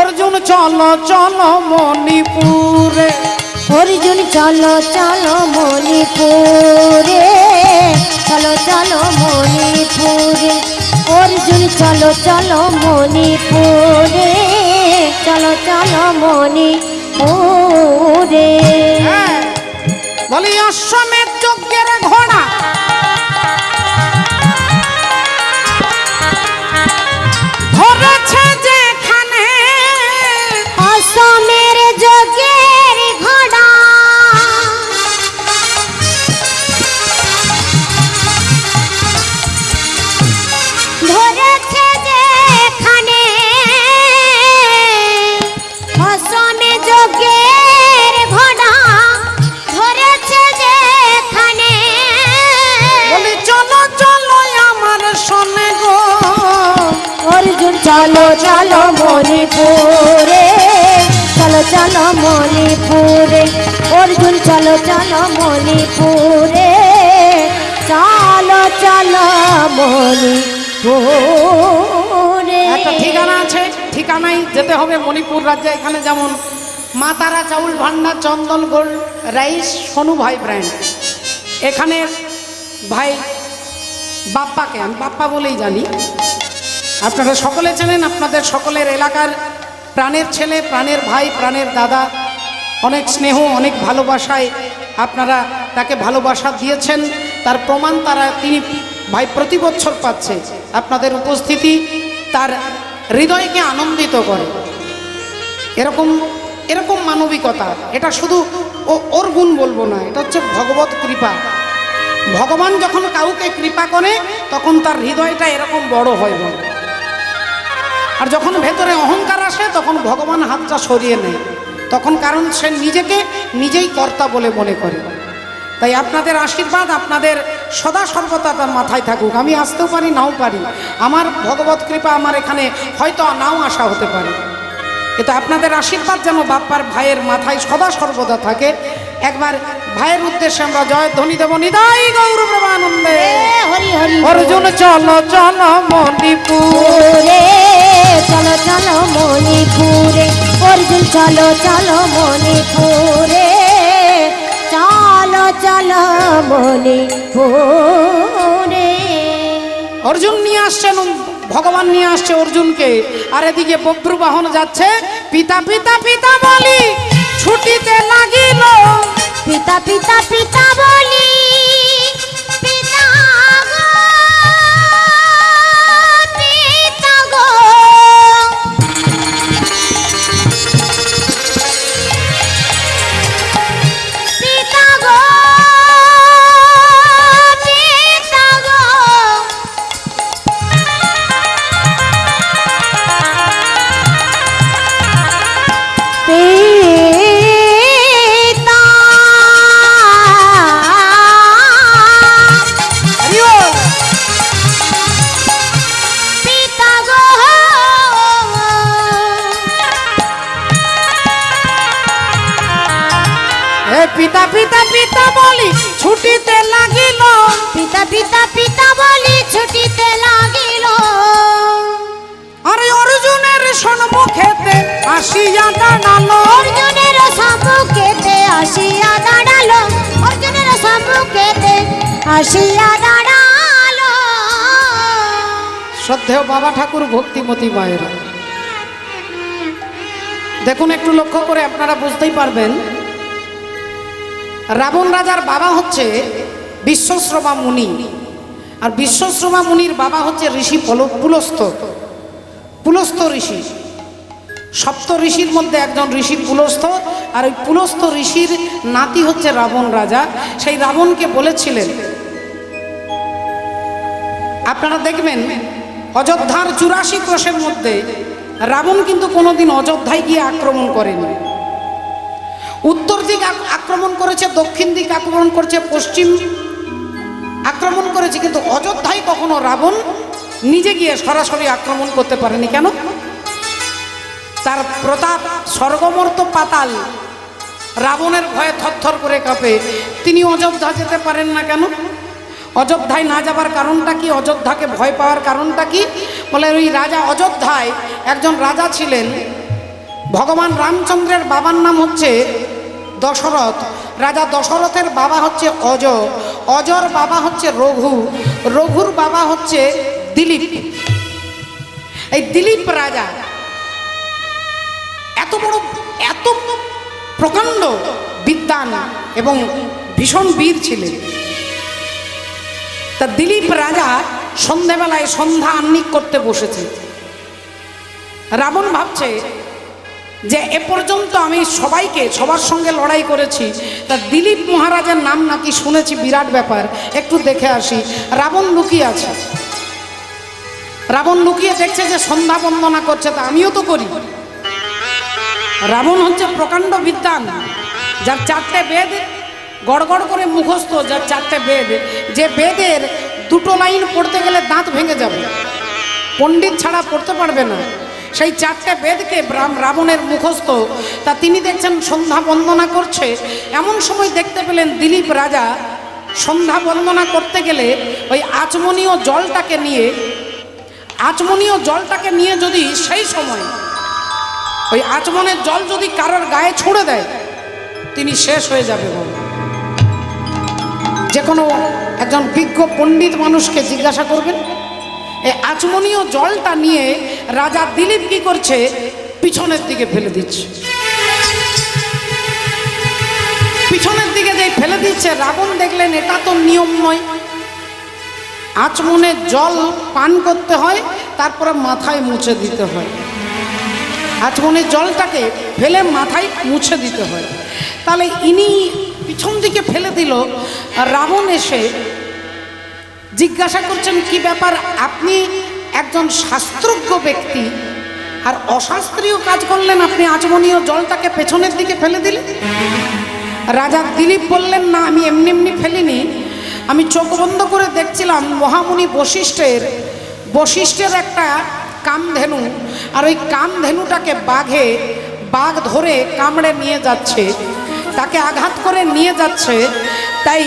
অর্জুন চলো চলো মণিপুরে, অর্জুন চলো চলো মণিপুরে, চলো চলো মণিপুরে, অর্জুন চলো চলো মণিপুরে, চলো চলো মণিপুরে। হ্যাঁ, বলি অশ্বমেধ যজ্ঞের ঘোড়া ধরেছে যেখানে, অসমের যোগের ঘোড়া ধরেছে যেখানে, অসমে যোগের ঘোড়া ধরেছে যেখানে, বলি চলো চলো আমার সনে গো, অর্জুন চলো চলো মণিপুরে, চলো চলো মণিপুরে, অর্জুন চলো চলো মণিপুরে, চলো চলো মণিপুরে। একটা ঠিকানা আছে, ঠিকানায় যেতে হবে মণিপুর রাজ্যে। এখানে যেমন মা তারা চাউল ভান্ডার, চন্দন গোল্ড রাইস, সোনু ভাই ব্র্যান্ড। এখানে ভাই বাপ্পাকে আমি বাপ্পা বলেই জানি, আপনারা সকলে চেনেন। আপনাদের সকলের এলাকার প্রাণের ছেলে, প্রাণের ভাই, প্রাণের দাদা। অনেক স্নেহ, অনেক ভালোবাসায় আপনারা তাকে ভালোবাসা দিয়েছেন, তার প্রমাণ তিনি ভাই প্রতি বছর পাচ্ছে। আপনাদের উপস্থিতি তার হৃদয়কে আনন্দিত করে। এরকম এরকম মানবিকতা, এটা শুধু ওর গুণ বলবো না, এটা হচ্ছে ভগবত কৃপা। ভগবান যখন কাউকে কৃপা করে তখন তার হৃদয়টা এরকম বড় হয়। আর যখন ভেতরে অহংকার আসে তখন ভগবান হাতটা সরিয়ে নেয়, তখন কারণ সে নিজেকে নিজেই কর্তা বলে মনে করে। তাই আপনাদের আশীর্বাদ আপনাদের সদা সর্বদা তার মাথায় থাকুক। আমি আসতেও পারি, নাও পারি, আমার ভগবত কৃপা আমার এখানে হয়তো নাও আসা হতে পারে, কিন্তু আপনাদের আশীর্বাদ যেন বাপ্পার ভাইয়ের মাথায় সদা সর্বদা থাকে। একবার ভাইয়ের উদ্দেশ্যে আমরা জয় ধ্বনি দেব, নিতাই গৌর প্রেমানন্দে। হরি হরি অর্জুন চলো চলো মণিপুর, পুরে চলো চলো মণিপুরে, অর্জুন চলো চলো মণিপুরে, চলো চলো মণিপুরে। অর্জুন নিয়ে আসছেন, ভগবান নিয়ে আসছে অর্জুনকে, আর এদিকে বব্রু বাহন যাচ্ছে। পিতা পিতা পিতা বলি ছুটিতে লাগিল, পিতা পিতা পিতা বলি পিতা গো, পিতা গো, পিতা গো, পিতা গো, পিতা। পিতা গো, হে পিতা পিতা পিতা বলি ছুটিতে লাগিল, পিতা পিতা পিতা বলি ছুটিতে লাগিল, আরে অর্জুনের সম্মুখেতে আসিয়া দাঁড়ালো, অর্জুনের সম্মুখেতে আসিয়া দাঁড়ালো, অর্জুনের সম্মুখেতে আসিয়া দাঁড়ালো। শ্রদ্ধেয় বাবা ঠাকুর ভক্তিমতী মায়েরা, দেখুন একটু লক্ষ্য করে আপনারা বুঝতেই পারবেন, রাবণ রাজার বাবা হচ্ছে বিশ্বশ্রমা মুনি, আর বিশ্বশ্রমা মুনির বাবা হচ্ছে ঋষি পুলস্ত। পুলস্ত ঋষি, সপ্ত ঋষির মধ্যে একজন ঋষি পুলস্ত, আর ওই পুলস্ত ঋষির নাতি হচ্ছে রাবণ রাজা। সেই রাবণকে বলেছিলেন, আপনারা দেখবেন অযোধ্যার 84 ক্রোশের মধ্যে রাবণ কিন্তু কোনোদিন অযোধ্যায় গিয়ে আক্রমণ করেনি। উত্তর দিক আক্রমণ করেছে, দক্ষিণ দিক আক্রমণ করেছে, পশ্চিম আক্রমণ করেছে, কিন্তু অযোধ্যায় কখনো রাবণ নিজে গিয়ে সরাসরি আক্রমণ করতে পারেনি। কেন? তার প্রতাপ স্বর্গমর্ত পাতাল, রাবণের ভয়ে থরথর করে কাঁপে। তিনি অযোধ্যা যেতে পারেন না কেন? অযোধ্যায় না যাবার কারণটা কি? অযোধ্যাকে ভয় পাওয়ার কারণটা কি? বলে ওই রাজা, অযোধ্যায় একজন রাজা ছিলেন, ভগবান রামচন্দ্রের বাবার নাম হচ্ছে দশরথ। রাজা দশরথের বাবা হচ্ছে অজ, অজর বাবা হচ্ছে রঘু, রঘুর বাবা হচ্ছে দিলীপ। এই দিলীপ রাজা এত বড়, এত প্রকাণ্ড বিদ্বান এবং ভীষণ বীর ছিলেন। তা দিলীপ রাজা সন্ধ্যাবেলায় সন্ধ্যা আহ্নিক করতে বসেছে। রাবণ ভাবছে যে এ পর্যন্ত আমি সবার সঙ্গে লড়াই করেছি, তা দিলীপ মহারাজের নাম নাকি শুনেছি, বিরাট ব্যাপার, একটু দেখে আসি। রাবণ লুকিয়ে আছে, রাবণ লুকিয়ে দেখছে যে সন্ধ্যা বন্দনা করছে, তা আমিও তো করি। রাবণ হচ্ছে প্রকাণ্ড বিদ্বান, যার 4টে বেদ গড়গড় করে মুখস্থ, যার 4টে বেদ, যে বেদের 2টো লাইন পড়তে গেলে দাঁত ভেঙে যাবে, পণ্ডিত ছাড়া পড়তে পারবে না। সেই 4টে বেদকে রাবণের মুখস্থ। তা তিনি দেখছেন সন্ধ্যা বন্দনা করছে, এমন সময় দেখতে পেলেন দিলীপ রাজা সন্ধ্যা বন্দনা করতে গেলে ওই আচমনীয় জলটাকে নিয়ে যদি সেই সময় ওই আচমনের জল যদি কারোর গায়ে ছুঁড়ে দেয়, তিনি শেষ হয়ে যাবে। যে কোনো একজন বিজ্ঞ পণ্ডিত মানুষকে জিজ্ঞাসা করবেন। এই আচমনীয় জলটা নিয়ে রাজা দিলীপ কি করছে, পিছনের দিকে ফেলে দিচ্ছে। পিছনের দিকে যে ফেলে দিচ্ছে, রাবণ দেখলেন এটা তো নিয়ম নয়, আচমনের জল পান করতে হয়, তারপরে মাথায় মুছে দিতে হয়। আচমনের জলটাকে ফেলে মাথায় মুছে দিতে হয়। তাহলে ইনি পিছন দিকে ফেলে দিল। রাবণ এসে জিজ্ঞাসা করছেন, কি ব্যাপার, আপনি একজন শাস্ত্রজ্ঞ ব্যক্তি, আর অশাস্ত্রীয় কাজ করলেন আপনি, আচমনীয় জলটাকে পেছনের দিকে ফেলে দিলেন। রাজা দিলীপ বললেন, না আমি এমনি এমনি ফেলিনি, আমি চোখ বন্ধ করে দেখছিলাম মহামুনি বশিষ্ঠের একটা কামধেনু, আর ওই কামধেনুটাকে বাঘ ধরে কামড়ে নিয়ে যাচ্ছে, তাকে আঘাত করে নিয়ে যাচ্ছে। তাই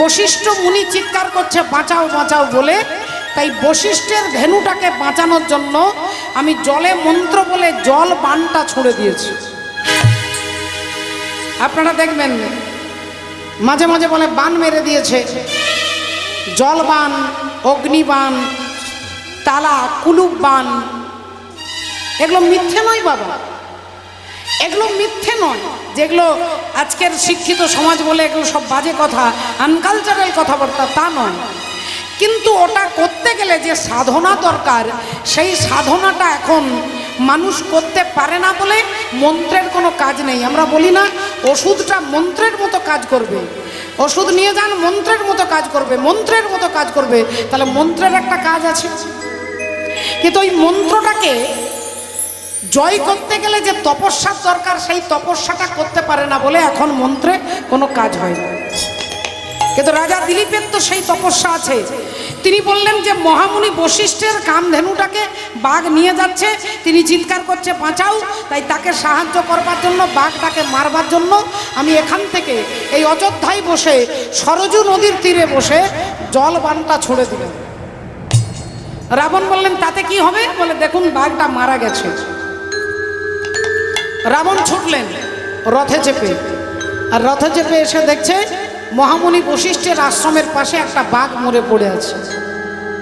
বশিষ্ঠ মুনি চিৎকার করছে বাঁচাও বাঁচাও বলে, তাই বশিষ্ঠের ধেনুটাকে বাঁচানোর জন্য আমি জলে মন্ত্র বলে জল বানটা ছুঁড়ে দিয়েছি। আপনারা দেখবেন মাঝে মাঝে বলে বান মেরে দিয়েছে, জল বান, অগ্নিবান, তালা কুলুপ বান, এগুলো মিথ্যে নয় বাবা, এগুলো মিথ্যে নয়। যেগুলো আজকের শিক্ষিত সমাজ বলে এগুলো সব বাজে কথা, আনকালচারাল কথাবার্তা, তা নয়। কিন্তু ওটা করতে গেলে যে সাধনা দরকার, সেই সাধনাটা এখন মানুষ করতে পারে না বলে মন্ত্রের কোনো কাজ নেই। আমরা বলি না ওষুধটা মন্ত্রের মতো কাজ করবে, ওষুধ নিয়ে যান মন্ত্রের মতো কাজ করবে, মন্ত্রের মতো কাজ করবে, তাহলে মন্ত্রের একটা কাজ আছে। কিন্তু ওই মন্ত্রটাকে জয় করতে গেলে যে তপস্যার দরকার, সেই তপস্যাটা করতে পারে না বলে এখন মন্ত্রে কোনো কাজ হয় না। কিন্তু রাজা দিলীপের তো সেই তপস্যা আছে। তিনি বললেন যে মহামুনি বশিষ্ঠের কামধেনুটাকে বাঘ নিয়ে যাচ্ছে, তিনি চিৎকার করছে বাঁচাও, তাই তাকে সাহায্য করবার জন্য, বাঘটাকে মারবার জন্য আমি এখান থেকে এই অযোধ্যায় বসে সরজু নদীর তীরে বসে জল বানটা ছুড়ে দিলেন। রাবণ বললেন তাতে কি হবে? বলে দেখুন বাঘটা মারা গেছে। রাবণ ছুটলেন রথে চেপে, আর রথে চেপে এসে দেখছে মহামুনি বশিষ্ঠের আশ্রমের পাশে একটা বাঘ মরে পড়ে আছে।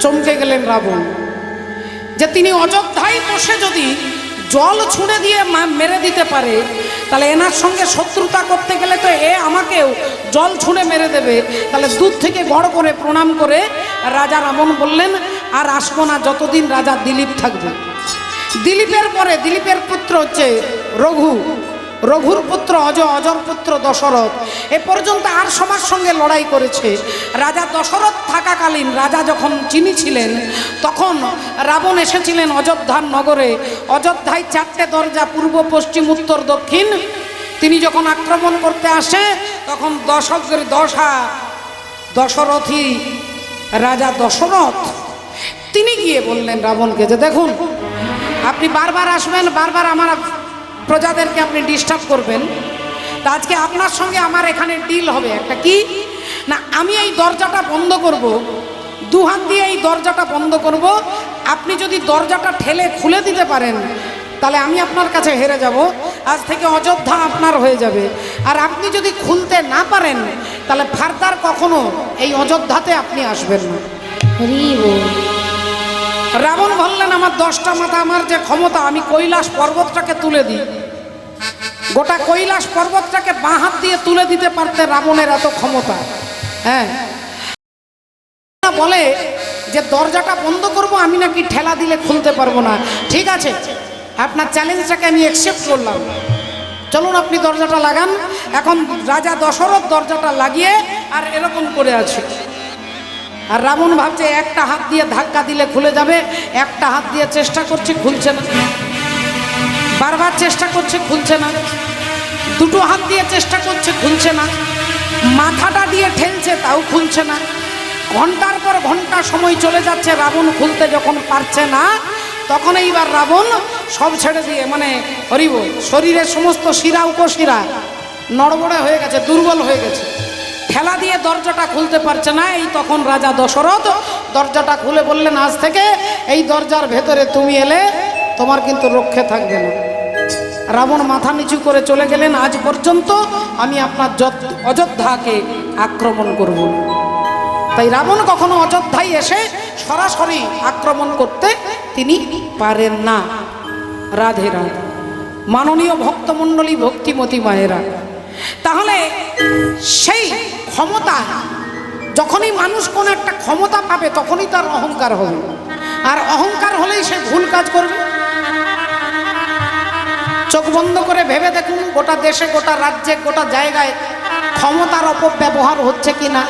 চমকে গেলেন রাবণ যে তিনি অযোধ্যায় বসে যদি জল ছুঁড়ে দিয়ে মেরে দিতে পারে, তাহলে এনার সঙ্গে শত্রুতা করতে গেলে তো এ আমাকেও জল ছুঁড়ে মেরে দেবে। তাহলে দূর থেকে বড় করে প্রণাম করে রাজা রাবণ বললেন আর আসবো না যতদিন রাজা দিলীপ থাকবে। দিলীপের পরে দিলীপের পুত্র হচ্ছে রঘুর পুত্র অজর পুত্র দশরথ, এ পর্যন্ত আর সবার সঙ্গে লড়াই করেছে। রাজা দশরথ থাকাকালীন, রাজা যখন যিনি ছিলেন তখন রাবণ এসেছিলেন অযোধ্যার নগরে। অযোধ্যায় 4টে দরজা, পূর্ব পশ্চিম উত্তর দক্ষিণ। তিনি যখন আক্রমণ করতে আসে তখন দশরথী রাজা দশরথ তিনি গিয়ে বললেন রাবণকে যে দেখুন আপনি বারবার আসবেন, বারবার আমার প্রজাদেরকে আপনি ডিস্টার্ব করবেন, তা আজকে আপনার সঙ্গে আমার এখানে ডিল হবে একটা। কি না, আমি এই দরজাটা বন্ধ করব, 2 হাত দিয়ে এই দরজাটা বন্ধ করব, আপনি যদি দরজাটা ঠেলে খুলে দিতে পারেন তাহলে আমি আপনার কাছে হেরে যাব, আজ থেকে অযোধ্যা আপনার হয়ে যাবে। আর আপনি যদি খুলতে না পারেন তাহলে ফার্দার কখনো এই অযোধ্যাতে আপনি আসবেন না। রাবণ বললেন আমার 10টা মাথা, আমার যে ক্ষমতা, আমি কৈলাস পর্বতটাকে তুলে দিই। গোটা কৈলাস পর্বতটাকে বাঁ হাত দিয়ে তুলে দিতে পারতে রাবণের এত ক্ষমতা। হ্যাঁ, বলে যে দরজাটা বন্ধ করব, আমি নাকি ঠেলা দিলে খুলতে পারবো না। ঠিক আছে, আপনার চ্যালেঞ্জটাকে আমি অ্যাকসেপ্ট করলাম, চলুন আপনি দরজাটা লাগান। এখন রাজা দশরথ দরজাটা লাগিয়ে আর এরকম করে আছে, আর রাবণ ভাবছে একটা হাত দিয়ে ধাক্কা দিলে খুলে যাবে, একটা হাত দিয়ে চেষ্টা করছে খুলছে না, বারবার চেষ্টা করছে খুলছে না, 2টো হাত দিয়ে চেষ্টা করছে খুলছে না, মাথাটা দিয়ে ঠেলছে তাও খুলছে না। ঘন্টার পর ঘন্টা সময় চলে যাচ্ছে, রাবণ খুলতে যখন পারছে না তখন এইবার রাবণ সব ছেড়ে দিয়ে, মানে হরিব, শরীরের সমস্ত শিরা উপশিরা নড়বড়ে হয়ে গেছে, দুর্বল হয়ে গেছে, ঠেলা দিয়ে দরজাটা খুলতে পারছে না। এই তখন রাজা দশরথ দরজাটা খুলে বললেন আজ থেকে এই দরজার ভেতরে তুমি এলে তোমার কিন্তু রক্ষে থাকবে না। রাবণ মাথা নিচু করে চলে গেলেন, আজ পর্যন্ত আমি আপনার অযোধ্যাকে আক্রমণ করব। তাই রাবণ কখনো অযোধ্যায় এসে সরাসরি আক্রমণ করতে তিনি পারেন না। রাধে রাধে। মাননীয় ভক্তমণ্ডলী, ভক্তিমতী মায়েরা, তাহলে সেই ক্ষমতা, যখনই মানুষ কোন একটা ক্ষমতা পাবে তখনই তার অহংকার হবে, আর অহংকার হলেই সে ভুল কাজ করবে। চোখ বন্ধ করে ভেবে দেখুন গোটা দেশে, গোটা রাজ্যে, গোটা জায়গায় ক্ষমতার অপব্যবহার হচ্ছে কিনা।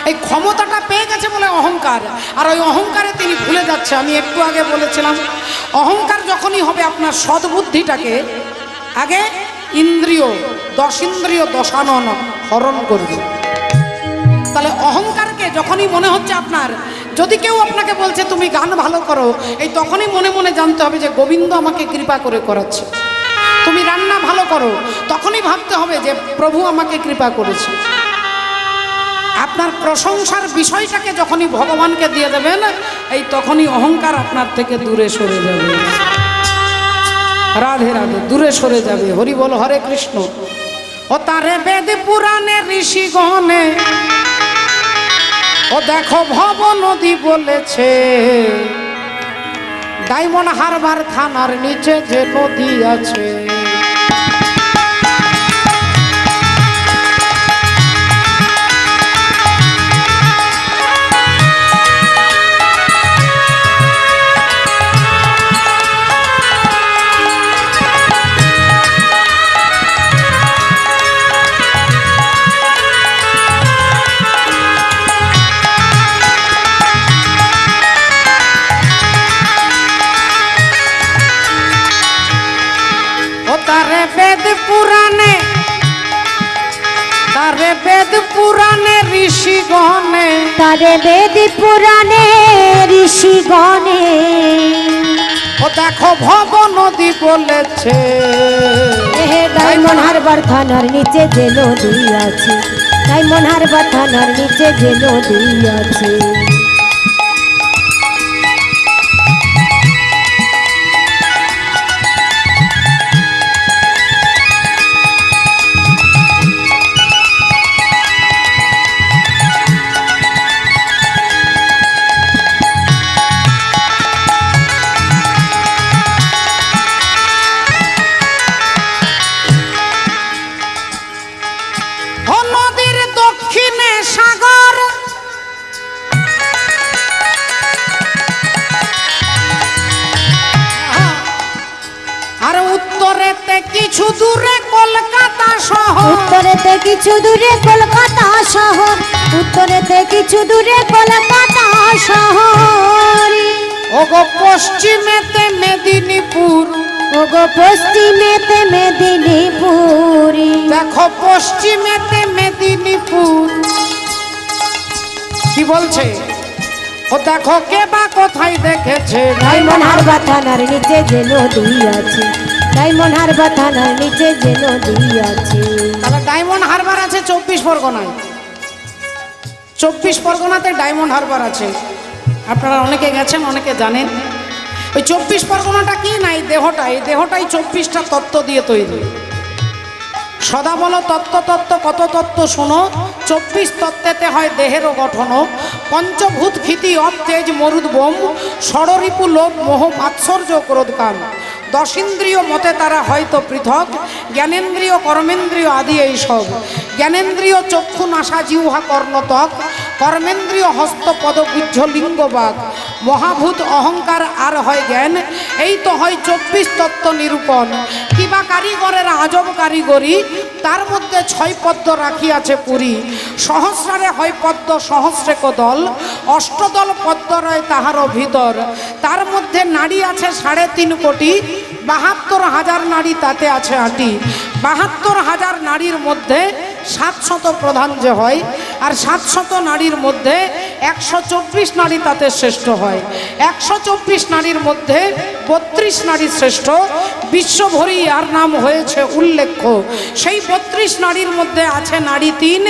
এই ক্ষমতাটা পেয়ে গেছে বলে অহংকার, আর ওই অহংকারে তিনি ভুলে যাচ্ছে। আমি একটু আগে বলেছিলাম অহংকার যখনই হবে আপনার সদ্বুদ্ধিটাকে আগে ইন্দ্রিয়, দশিন্দ্রিয় দশানন হরণ করবে। তাহলে অহংকারকে যখনই মনে হচ্ছে আপনার, যদি কেউ আপনাকে বলছে তুমি গান ভালো করো, এই তখনই মনে মনে জানতে হবে যে গোবিন্দ আমাকে কৃপা করে করাচ্ছে। তুমি রান্না ভালো করো, তখনই ভাবতে হবে যে প্রভু আমাকে কৃপা করেছে। আপনার প্রশংসার বিষয়টাকে যখনই ভগবানকে দিয়ে দেবেন, এই তখনই অহংকার আপনার থেকে দূরে সরে যাবে। রাধে রাধে, দূরে সরে যাবে। হরি বল, হরে কৃষ্ণ। ও তারে বেদ পুরাণে ঋষিগণে, ও দেখো ভব নদী বলেছে, ডায়মন্ড হারবার থানার নিচে যে নদী আছে। বেদ পুরাণে, তারে বেদ পুরাণে ঋষিগণে, তারে বেদ পুরাণে ঋষিগণে, ও দেখো ভব নদী বলেছে, ডায়মন্ড হারবার থানার নিচে যে নদী আছে, ডায়মন্ড হারবার থানার নিচে যে নদী আছে। কিছু দূরে কলকাতা শহর, উত্তরেতে কিছু দূরে কলকাতা শহর, উত্তরেতে কিছু দূরে কলকাতা শহর। ওগো পশ্চিমেতে মেদিনীপুর, ওগো পশ্চিমেতে মেদিনীপুর, দেখো পশ্চিমেতে মেদিনীপুর। কি বলছে? ও দেখো কে বা কোথায় দেখেছে, ডায়মন্ড হারবার থানার নিচে যে নদী আছে, ডায়মন্ড হারবার থানার নিচে যে নদী আছে। তাহলে ডায়মন্ড হারবার আছে 24 পরগনায়। 24 পরগনাতে ডায়মন্ড হারবার আছে। আপনারা অনেকে গেছেন, অনেকে জানেন। ওই 24 পরগনাটা কি না, এই দেহটাই 24টা তত্ত্ব দিয়ে তৈরি। সদা বলো তত্ত্ব তত্ত্ব, কত তত্ত্ব শোনো। 24 তত্ত্বেতে হয় দেহেরও গঠন। পঞ্চভূত ক্ষিতি অব তেজ মরুদ বোম, ষড়রিপু লোভ মোহ মাৎসর্য ক্রোধ কাম। দশিন্দ্রিয় মতে তারা হয়তো পৃথক, জ্ঞানেন্দ্রিয় কর্মেন্দ্রিয় আদি এইসব। জ্ঞানেন্দ্রিয় চক্ষু নাসা জিহ্বা কর্ণতক, কর্মেন্দ্রিয় হস্ত পদ গুহ্য লিঙ্গবাগ। মহাভূত অহংকার আর হয় জ্ঞান, এই তো হয় 24 তত্ত্ব নিরূপণ। কিবা কারিগরের আজব কারিগরি, তার মধ্যে 6 পদ্ম রাখিয়াছে পুরী। সহস্রারে হয় পদ্ম সহস্রে কদল, অষ্টদল পদ্ম রয় তাহারও ভিতর। তার মধ্যে নারী আছে 3.5 কোটি, 72,000 নারী তাতে আছে আটি। 72,000 নারীর মধ্যে 700 প্রধান যে হয়, আর 700 নারীর মধ্যে 124 নারী তাতে শ্রেষ্ঠ হয়। 124 নারীর মধ্যে 32 নারী শ্রেষ্ঠ। বিশ্বভরি আর নাম হয়েছে উল্লেখ্য। সেই 32 নারীর মধ্যে আছে নারী 3,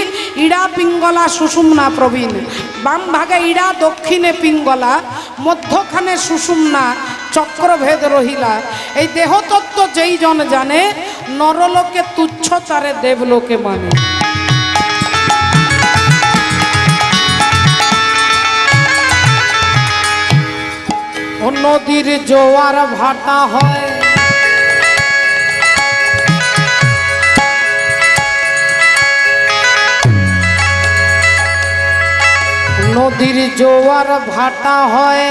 ইড়া পিঙ্গলা সুষুম্না প্রবীণ। বাম ভাগে ইড়া, দক্ষিণে পিঙ্গলা, মধ্যখানে সুষুম্না, চক্রভেদ রহিলা। এই দেহতত্ত্ব যেই জন জানে, নরলোকে তুচ্ছ তারে দেবলোকে মানে। নদীর জোয়ার ভাটা হয়, নদীর জোয়ার ভাটা হয়,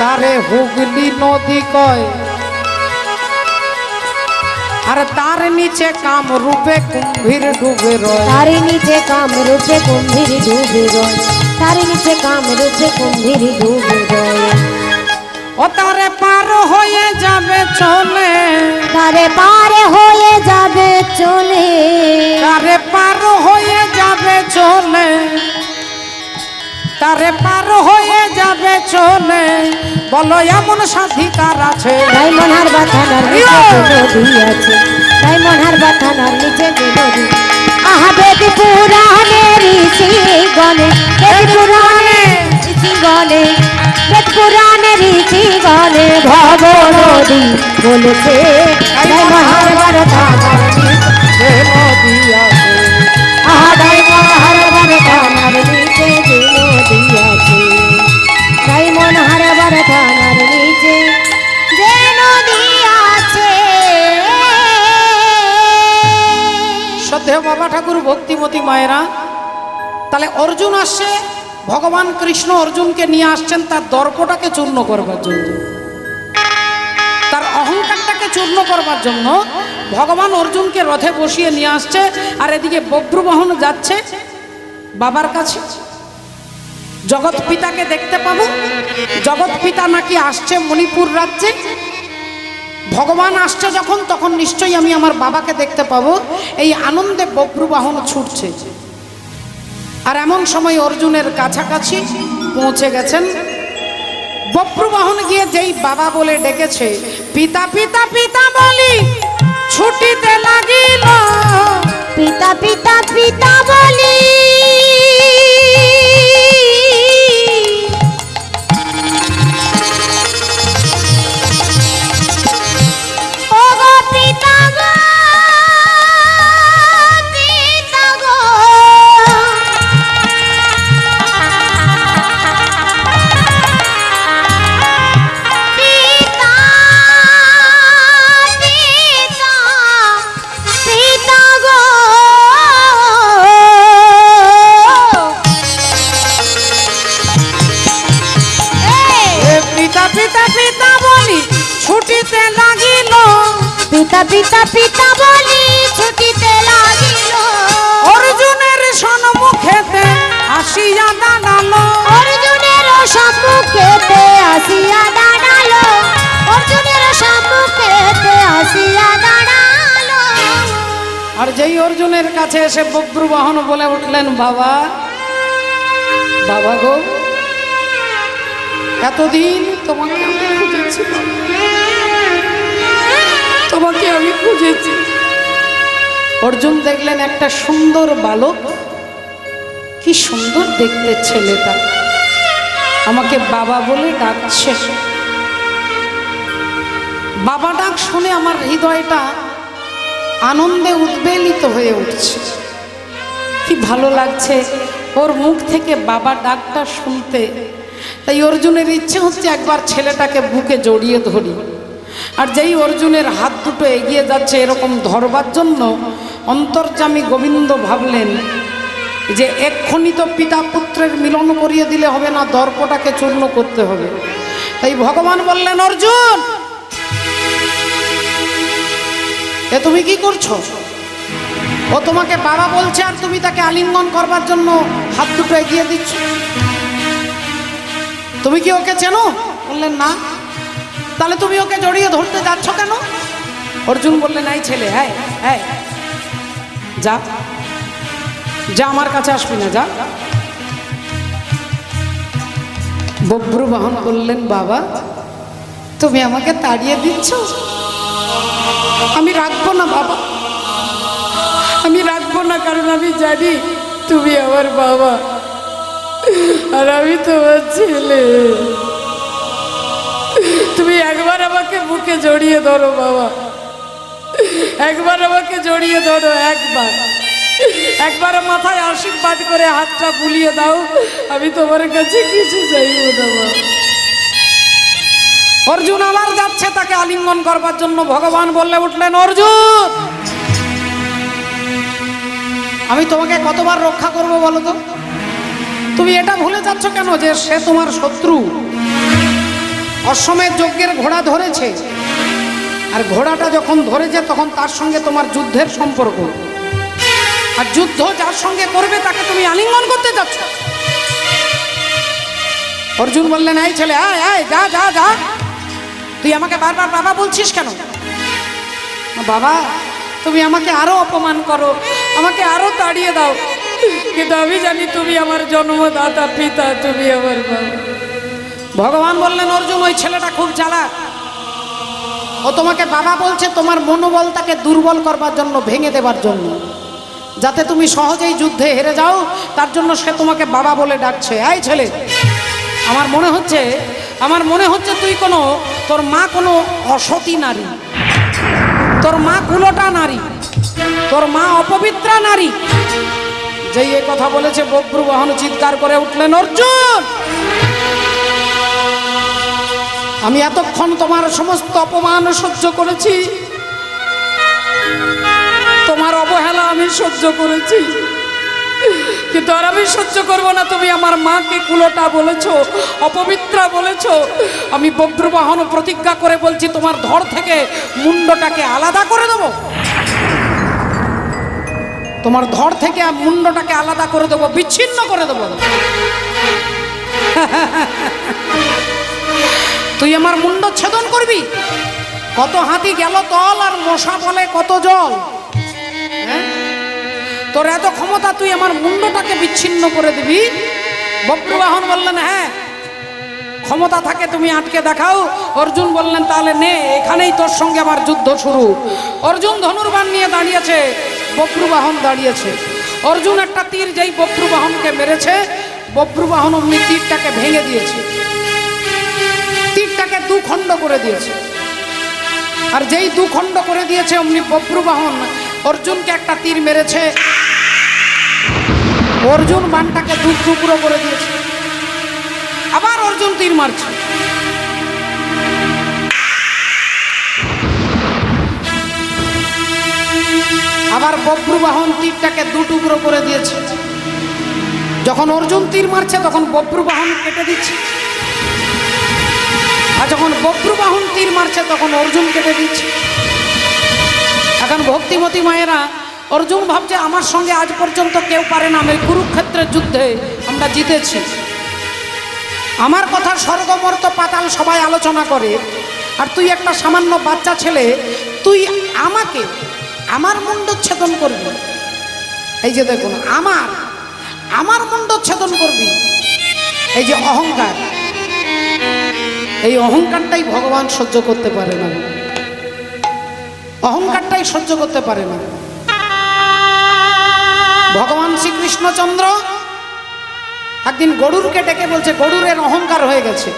তারে হুগলি নদী কয়। আর তার নিচে কাম রূপে কুম্ভীর ডুবে রয়। তার নিচে কাম রূপে কুম্ভীর ডুবে রয়, তার নিচে কাম রূপে কুম্ভীর ডুবে রয়। ও তারে পার হয়ে যাবে চলে, তারে পার হয়ে যাবে চলে, তারে পার হয়ে যাবে চলে, তারে পার হয়ে যাবে চলে। বলো এমন সাধিকার আছে, ডায়মন্ড হারবার থানার নিচে যে নদী আছে, ডায়মন্ড হারবার থানার নিচে যে নদী। আহা বেদ পুরাণের ঋষি গণে, বেদ পুরাণে ঋষি গণে, বেদ পুরাণের ঋষি গণে ভব নদী বলেছে ডায়মন্ড হারবার থানার নিচে যে নদী আছে। আহা ডায়মন্ড হারবার থানার নিচে যে নদী আছে, ডায়মন্ড হারবার থানার নিচে যে নদী আছে। শ্রদ্ধেয় বাবা ঠাকুর, ভক্তিমতী মায়েরা, তাহলে অর্জুন আসছে, ভগবান কৃষ্ণ অর্জুনকে নিয়ে আসছেন তার দর্পটাকে চূর্ণ করবার জন্য, তার অহংকারটাকে চূর্ণ করবার জন্য ভগবান অর্জুনকে রথে বসিয়ে নিয়ে আসছে। আর এদিকে বব্রুবাহন যাচ্ছে বাবার কাছে, জগৎ পিতাকে দেখতে পাবো। জগৎ পিতা নাকি আসছে মণিপুর রাজ্যে, ভগবান আসছে যখন, তখন নিশ্চয়ই আমি আমার বাবাকে দেখতে পাবো। এই আনন্দে বব্রুবাহন ছুটছে। আর এমন সময় অর্জুনের কাছাকাছি পৌঁছে গেছেন। বব্রুবাহন গিয়ে যেই বাবা বলে ডেকেছে, পিতা পিতা পিতা বলি ছুটিতে লাগিল, পিতা পিতা পিতা বলি ও গো পিতা গো, পিতা গো, পিতা পিতা পিতা গো। এ পিতা পিতা পিতা বলি ছুটিতে লাগিল, পিতা পিতা পিতা বলি ছুটিতে লাগিল, অর্জুনের সম্মুখেতে আসিয়া দাঁড়ালো, অর্জুনের সম্মুখেতে আসিয়া দাঁড়ালো, অর্জুনের সম্মুখেতে আসিয়া দাঁড়ালো। আর যেই অর্জুনের কাছে এসে বব্রুবাহন বলে উঠলেন, বাবা বাবা গো, এতদিন তোমাকে আমি খুঁজেছি, তোমাকে আমি খুঁজেছি। অর্জুন দেখলেন একটা সুন্দর বালক, কি সুন্দর দেখতে ছেলেটা, আমাকে বাবা বলে ডাকছে। বাবা ডাক শুনে আমার হৃদয়টা আনন্দে উদ্বেলিত হয়ে উঠছে। কি ভালো লাগছে ওর মুখ থেকে বাবা ডাকটা শুনতে। তাই অর্জুনের ইচ্ছে হচ্ছে একবার ছেলেটাকে বুকে জড়িয়ে ধরি। আর যেই অর্জুনের হাত দুটো এগিয়ে যাচ্ছে এরকম ধরবার জন্য, অন্তর্যামী গোবিন্দ ভাবলেন যে এক্ষুনি তো পিতা পুত্রের মিলন করিয়ে দিলে হবে না, দর্পটাকে চূর্ণ করতে হবে। তাই ভগবান বললেন, অর্জুন এ তুমি কি করছো? ও তোমাকে বাবা বলছে আর তুমি তাকে আলিঙ্গন করবার জন্য হাত দুটো এগিয়ে দিচ্ছ। তুমি কি ওকে চেনো? বললেন না। তাহলে তুমি ওকে জড়িয়ে ধরতে যাচ্ছ কেন? অর্জুন বললেন, এই ছেলে, হ্যাঁ হ্যাঁ, যা যা, আমার কাছে আসবি না, যা। বব্রুবাহন বললেন, বাবা তুমি আমাকে তাড়িয়ে দিচ্ছ? আমি রাখবো না বাবা, আমি রাখবো না, কারণ আমি জানি তুমি আমার বাবা আর আমি তোমার ছেলে। তুমি একবার আমাকে বুকে জড়িয়ে ধরো বাবা, একবার আমাকে জড়িয়ে ধরো, একবার মাথায় আশীর্বাদ করে হাতটা বুলিয়ে দাও, আমি তোমার কাছে কিছু চাইব না বাবা। অর্জুন আবার যাচ্ছে তাকে আলিঙ্গন করবার জন্য। ভগবান বললে উঠলেন, অর্জুন আমি তোমাকে কতবার রক্ষা করব বলো তো? তুমি এটা ভুলে যাচ্ছ কেন যে সে তোমার শত্রু? অশ্বমেধ যজ্ঞের ঘোড়া ধরেছে, আর ঘোড়াটা যখন ধরেছে তখন তার সঙ্গে তোমার যুদ্ধের সম্পর্ক, আর যুদ্ধ যার সঙ্গে করবে তাকে তুমি আলিঙ্গন করতে যাচ্ছ। অর্জুন বললেন, এই ছেলে আয় আয়, যা যা যা, তুই আমাকে বারবার বাবা বলছিস কেন? বাবা, তুমি আমাকে আরো অপমান করো, আমাকে আরো তাড়িয়ে দাও, কিন্তু আমি জানি তুমি আমার জন্মদাতা পিতা, তুমি আমার বাবা। ভগবান বললেন, অর্জুন ওই ছেলেটা খুব চালাক, ও তোমাকে বাবা বলছে তোমার মনোবলটাকে দুর্বল করবার জন্য, ভেঙে দেবার জন্য, যাতে তুমি সহজেই যুদ্ধে হেরে যাও, তার জন্য সে তোমাকে বাবা বলে ডাকছে। এই ছেলে, আমার মনে হচ্ছে তুই তোর মা কোনো অসতী নারী, তোর মা কুলোটা নারী, তোর মা অপবিত্রা নারী। যেই এই কথা বলেছে বব্রুবাহন চিৎকার করে উঠলেন, অর্জুন, আমি এতক্ষণ তোমার সমস্ত অপমান সহ্য করেছি, তোমার অবহেলা আমি সহ্য করেছি, কিন্তু আর আমি সহ্য করব না। তুমি আমার মাকে কুলোটা বলেছো, অপবিত্রা বলেছো। আমি বব্রুবাহন প্রতিজ্ঞা করে বলছি, তোমার ধড় থেকে মুন্ডটাকে আলাদা করে দেবো, তোমার ধড় থেকে মুন্ডটাকে আলাদা করে দেবো, বিচ্ছিন্ন করে দেবো। তুই আমার মুন্ড ছেদন করবি? কত হাতি গেল তল, আর মশা বলে কত জল। হ্যাঁ, তোর এত ক্ষমতা, তুই আমার মুন্ডটাকে বিচ্ছিন্ন করে দিবি? বব্রুবাহন বললেন, হ্যাঁ, ক্ষমতা থাকে তুমি আটকে দেখাও। অর্জুন বললেন, তাহলে নে, এখানেই তোর সঙ্গে আমার যুদ্ধ শুরু। অর্জুন ধনুর্বাণ নিয়ে দাঁড়িয়েছে, বব্রুবাহন দাঁড়িয়েছে। অর্জুন একটা তীর যেই বব্রুবাহনকে মেরেছে, বব্রুবাহন অমনি তীরটাকে ভেঙে দিয়েছে, তীরটাকে দুখণ্ড করে দিয়েছে। আর যেই দুখণ্ড করে দিয়েছে অমনি বব্রুবাহন অর্জুনকে একটা তীর মেরেছে, অর্জুন বানটাকে দু টুকরো করে দিয়েছে। আবার অর্জুন তীর মারছে, আবার বব্রুবাহন তীরটাকে দু টুকরো করে দিয়েছে। যখন অর্জুন তীর মারছে তখন বব্রুবাহন কেটে দিচ্ছে, আর যখন বব্রুবাহন তীর মারছে তখন অর্জুন কেটে দিচ্ছে। এখন ভক্তিমতী মায়েরা, অর্জুন ভাবছে আমার সঙ্গে আজ পর্যন্ত কেউ পারে না, আমি কুরুক্ষেত্রের যুদ্ধে আমরা জিতেছি, আমার কথা স্বর্গমর্ত পাতাল সবাই আলোচনা করে, আর তুই একটা সামান্য বাচ্চা ছেলে, তুই আমাকে আমার মুন্ডচ্ছেদন করবি? এই যে দেখুন, আমার মুন্ডচ্ছেদন করবি, এই যে অহংকার, এই অহংকারটাই ভগবান সহ্য করতে পারে না, অহংকারটাই সহ্য করতে পারে না। ভগবান শ্রীকৃষ্ণচন্দ্র একদিন গরুরকে ডেকে বলছে, গরুরের অহংকার হয়ে গেছে,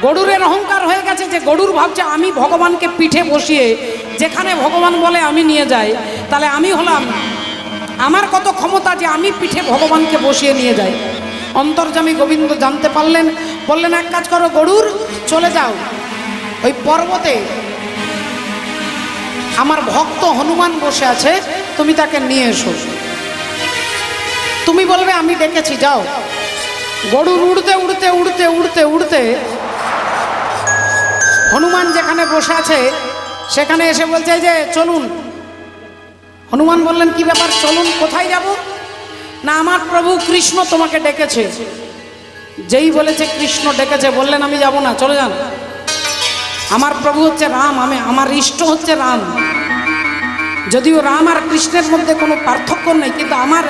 গরুরের অহংকার হয়ে গেছে, যে গরুর ভাবছে আমি ভগবানকে পিঠে বসিয়ে যেখানে ভগবান বলে আমি নিয়ে যাই, তাহলে আমি হলাম, আমার কত ক্ষমতা যে আমি পিঠে ভগবানকে বসিয়ে নিয়ে যাই। অন্তর্যামী গোবিন্দ জানতে পারলেন, বললেন, এক কাজ করো গরুর, চলে যাও ওই পর্বতে, আমার ভক্ত হনুমান বসে আছে, তুমি তাকে নিয়ে এসো, তুমি বলবে আমি ডেকেছি, যাও। গরুর উড়তে উড়তে উড়তে উড়তে উড়তে হনুমান যেখানে বসে আছে সেখানে এসে বলছে, যে চলুন। হনুমান বললেন, কি ব্যাপার, চলুন, কোথায় যাব? না, আমার প্রভু কৃষ্ণ তোমাকে ডেকেছে। যেই বলেছে কৃষ্ণ ডেকেছে, বললেন আমি যাব না, চলে যান। আমার প্রভু হচ্ছে রাম, আমার ইষ্ট হচ্ছে রাম। যদিও রাম আর কৃষ্ণের মধ্যে কোনো পার্থক্য নেই, কিন্তু আমার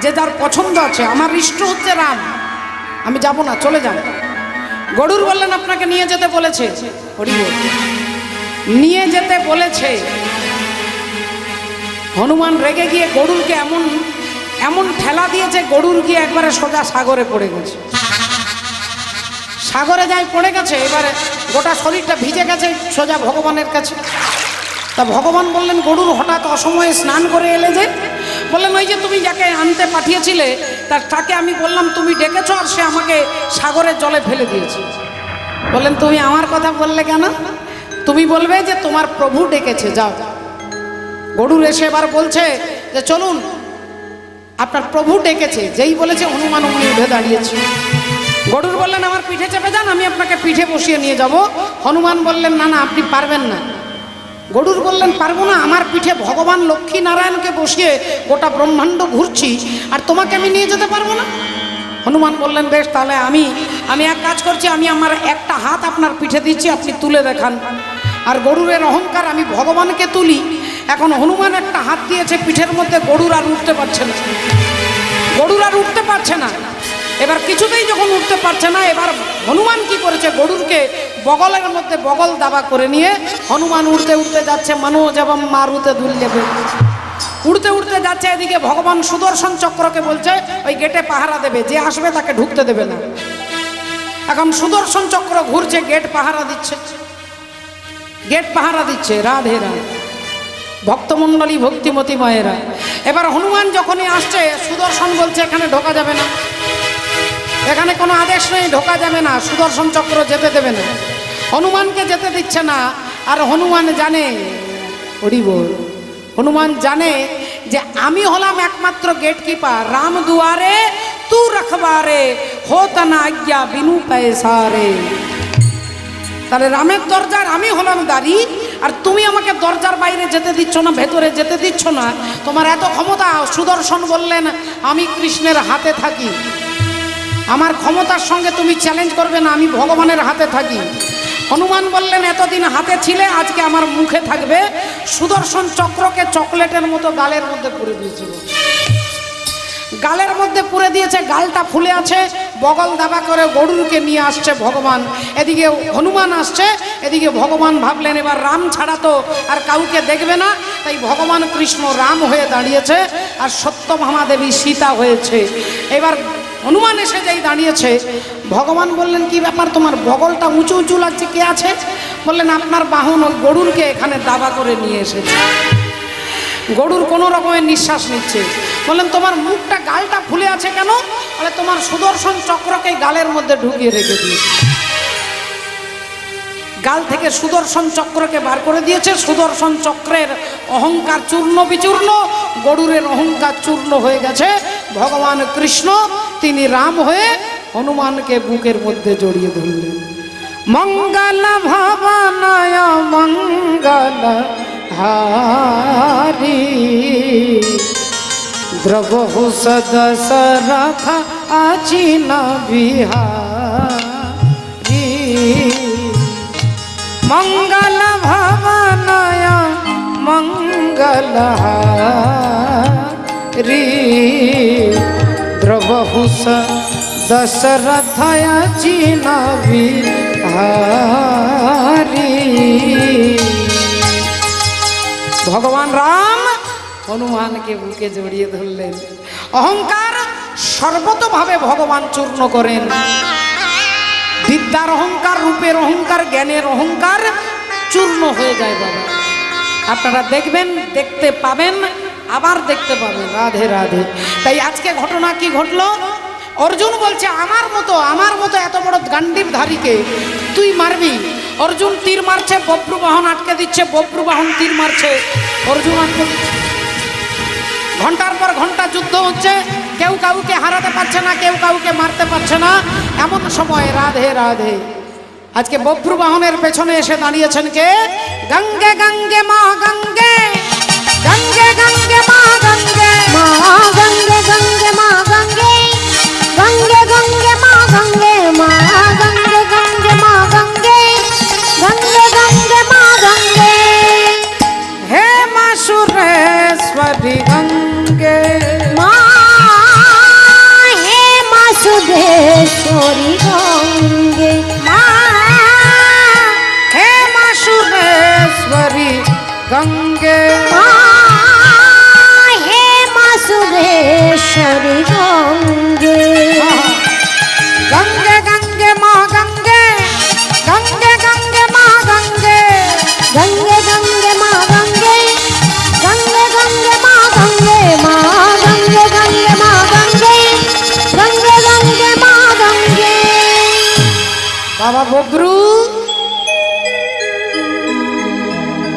যে যার পছন্দ আছে, আমার ইষ্ট হচ্ছে রাম, আমি যাব না, চলে যান। গরুর বললেন, আপনাকে নিয়ে যেতে বলেছে। নিয়ে যেতে বলেছে। হনুমান রেগে গিয়ে গরুরকে এমন ঠেলা দিয়েছে, গরুর গিয়ে একবারে সোজা সাগরে পড়ে গেছে, সাগরে যাই পড়ে গেছে। এবারে গোটা শরীরটা ভিজে গেছে, সোজা ভগবানের কাছে। তা ভগবান বললেন, গরুর হঠাৎ অসময়ে স্নান করে এলে যে? বললেন, ওই যে তুমি যাকে আনতে পাঠিয়েছিলে তাকে আমি বললাম তুমি ডেকেছো, আর সে আমাকে সাগরের জলে ফেলে দিয়েছে। বললেন, তুমি আমার কথা বললে কেন? তুমি বলবে যে তোমার প্রভু ডেকেছে, যাও। গরুর এসে এবার বলছে যে চলুন, আপনার প্রভু ডেকেছে। যেই বলেছে হনুমান অমনি উঠে দাঁড়িয়েছে। গরুর বললেন, আমার পিঠে চেপে যান, আমি আপনাকে পিঠে বসিয়ে নিয়ে যাব। হনুমান বললেন, না না, আপনি পারবেন না, গরুর বললেন পারবো না, আমার পিঠে ভগবান লক্ষ্মী নারায়ণকে বসিয়ে গোটা ব্রহ্মাণ্ড ঘুরছি, আর তোমাকে আমি নিয়ে যেতে পারবো না। হনুমান বললেন বেশ, তাহলে আমি এক কাজ করছি, আমি আমার একটা হাত আপনার পিঠে দিচ্ছি, আপনি তুলে দেখান। আর গরুরের অহংকার, আমি ভগবানকে তুলি। এখন হনুমান একটা হাত দিয়েছে পিঠের মধ্যে, গরুর আর উঠতে পারছে না, গরুর আর উঠতে পারছে না। এবার কিছুতেই যখন উঠতে পারছে না, এবার হনুমান কি করেছে, গরুরকে বগলের মধ্যে বগল দাবা করে নিয়ে হনুমান উড়তে উড়তে যাচ্ছে। মানুষ এবং মারুতে দুললে উড়তে উড়তে যাচ্ছে। এদিকে ভগবান সুদর্শন চক্রকে বলছে ওই গেটে পাহারা দেবে, যে আসবে তাকে ঢুকতে দেবে না। এখন সুদর্শন চক্র ঘুরছে, গেট পাহারা দিচ্ছে, গেট পাহারা দিচ্ছে। রাধে রাধে ভক্তমণ্ডলী, ভক্তিমতী মায়েরা। এবার হনুমান যখনই আসছে, সুদর্শন বলছে এখানে ঢোকা যাবে না, এখানে কোনো আদেশ নেই, ঢোকা যাবে না, সুদর্শন চক্র যেতে দেবে না, হনুমানকে যেতে দিচ্ছে না। আর হনুমান জানে, হরি বল, হনুমান জানে যে আমি হলাম একমাত্র গেটকিপার, রাম দুয়ারে তু রখবারে, হোতা না আজ্ঞা বিনু পয়সারে। তাহলে রামের দরজার আমি হলাম দাঁড়ি, আর তুমি আমাকে দরজার বাইরে যেতে দিচ্ছ না, ভেতরে যেতে দিচ্ছ না, তোমার এত ক্ষমতা। সুদর্শন বললেন আমি কৃষ্ণের হাতে থাকি, আমার ক্ষমতার সঙ্গে তুমি চ্যালেঞ্জ করবে না, আমি ভগবানের হাতে থাকি। হনুমান বললেন এতদিন হাতে ছিলে, আজকে আমার মুখে থাকবে। সুদর্শন চক্রকে চকলেটের মতো গালের মধ্যে পুরে দিয়েছিল, গালের মধ্যে পুরে দিয়েছে, গালটা ফুলে আছে। বগল দাবা করে গরুরকে নিয়ে আসছে ভগবান, এদিকে হনুমান আসছে, এদিকে ভগবান ভাবলেন এবার রাম ছাড়া তো আর কাউকে দেখবে না, তাই ভগবান কৃষ্ণ রাম হয়ে দাঁড়িয়েছে, আর সত্যভামা দেবী সীতা হয়েছে। এবার হনুমান এসে যেই দাঁড়িয়েছে, ভগবান বললেন কি ব্যাপার, তোমার বগলটা উঁচু উঁচু লাগছে, কে আছে? বললেন আপনার বাহন ওই গরুরকে এখানে দাবা করে নিয়ে এসেছে। গরুর কোনো রকমের নিঃশ্বাস নিচ্ছে। বললেন তোমার মুখটা, গালটা ফুলে আছে কেন? বলে তোমার সুদর্শন চক্রকে গালের মধ্যে ঢুকিয়ে রেখে দিয়েছে, গাল থেকে সুদর্শন চক্রকে বার করে দিয়েছে। সুদর্শন চক্রের অহংকার চূর্ণ বিচূর্ণ, গরুরের অহংকার চূর্ণ হয়ে গেছে। ভগবান কৃষ্ণ তিনি রাম হয়ে হনুমানকে বুকের মধ্যে জড়িয়ে ধরলেন। মঙ্গল ভবনয় মঙ্গল হারি, দ্রবহু সদশরথ আচিন বিহারি। মঙ্গল ভবনয় মঙ্গল হারি, দ্রবহু দশরথ আচিন বিহারি। ভগবান রাম হনুমানকে বুকে জড়িয়ে ধরলেন। অহংকার সর্বতভাবে ভগবান চূর্ণ করেন। বিদ্যার অহংকার, রূপের অহংকার, জ্ঞানের অহংকার চূর্ণ হয়ে যায় বাবা। আপনারা দেখবেন, দেখতে পাবেন, আবার দেখতে পাবেন। রাধে রাধে। তাই আজকে ঘটনা কি ঘটলো? অর্জুন বলছে আমার মতো এত বড় গান্ডীবধারীকে তুই মারবি। অর্জুন তীর মারছে, বব্রুবাহন আটকে দিচ্ছে, বব্রুবাহন তীর মারছে, অর্জুন আটকে দিচ্ছে। ঘন্টার পর ঘন্টা যুদ্ধ হচ্ছে, কেউ কাউকে হারাতে পারছে না, কেউ কাউকে মারতে পারছে না। এমন সময় রাধে রাধে আজকে বব্রুবাহনের পেছনে এসে দাঁড়িয়েছেন কে? গঙ্গে গঙ্গে মা গঙ্গে, গঙ্গে গঙ্গে মা গঙ্গে, মা গঙ্গে গঙ্গে মা গঙ্গে, গঙ্গে গঙ্গে মা গঙ্গে, মা গঙ্গে গঙ্গে মা গঙ্গে, গঙ্গে গঙ্গে মা গঙ্গে। হে মা সুরেশ্বরী গঙ্গে, মা হে মা সুরেশ্বরী গঙ্গে, মা হে মা সুরেশ্বরী গঙ্গে, মা হে মা সুরেশ্বরী গঙ্গে। গঙ্গে গঙ্গে মা গঙ্গে, গঙ্গে গঙ্গে মা গঙ্গে, গঙ্গে গঙ্গে মা গঙ্গে, গঙ্গে গঙ্গে মা গঙ্গে, মা গঙ্গে গঙ্গে মা গঙ্গে, গঙ্গে গঙ্গে মা গঙ্গে। বাবা বব্রু,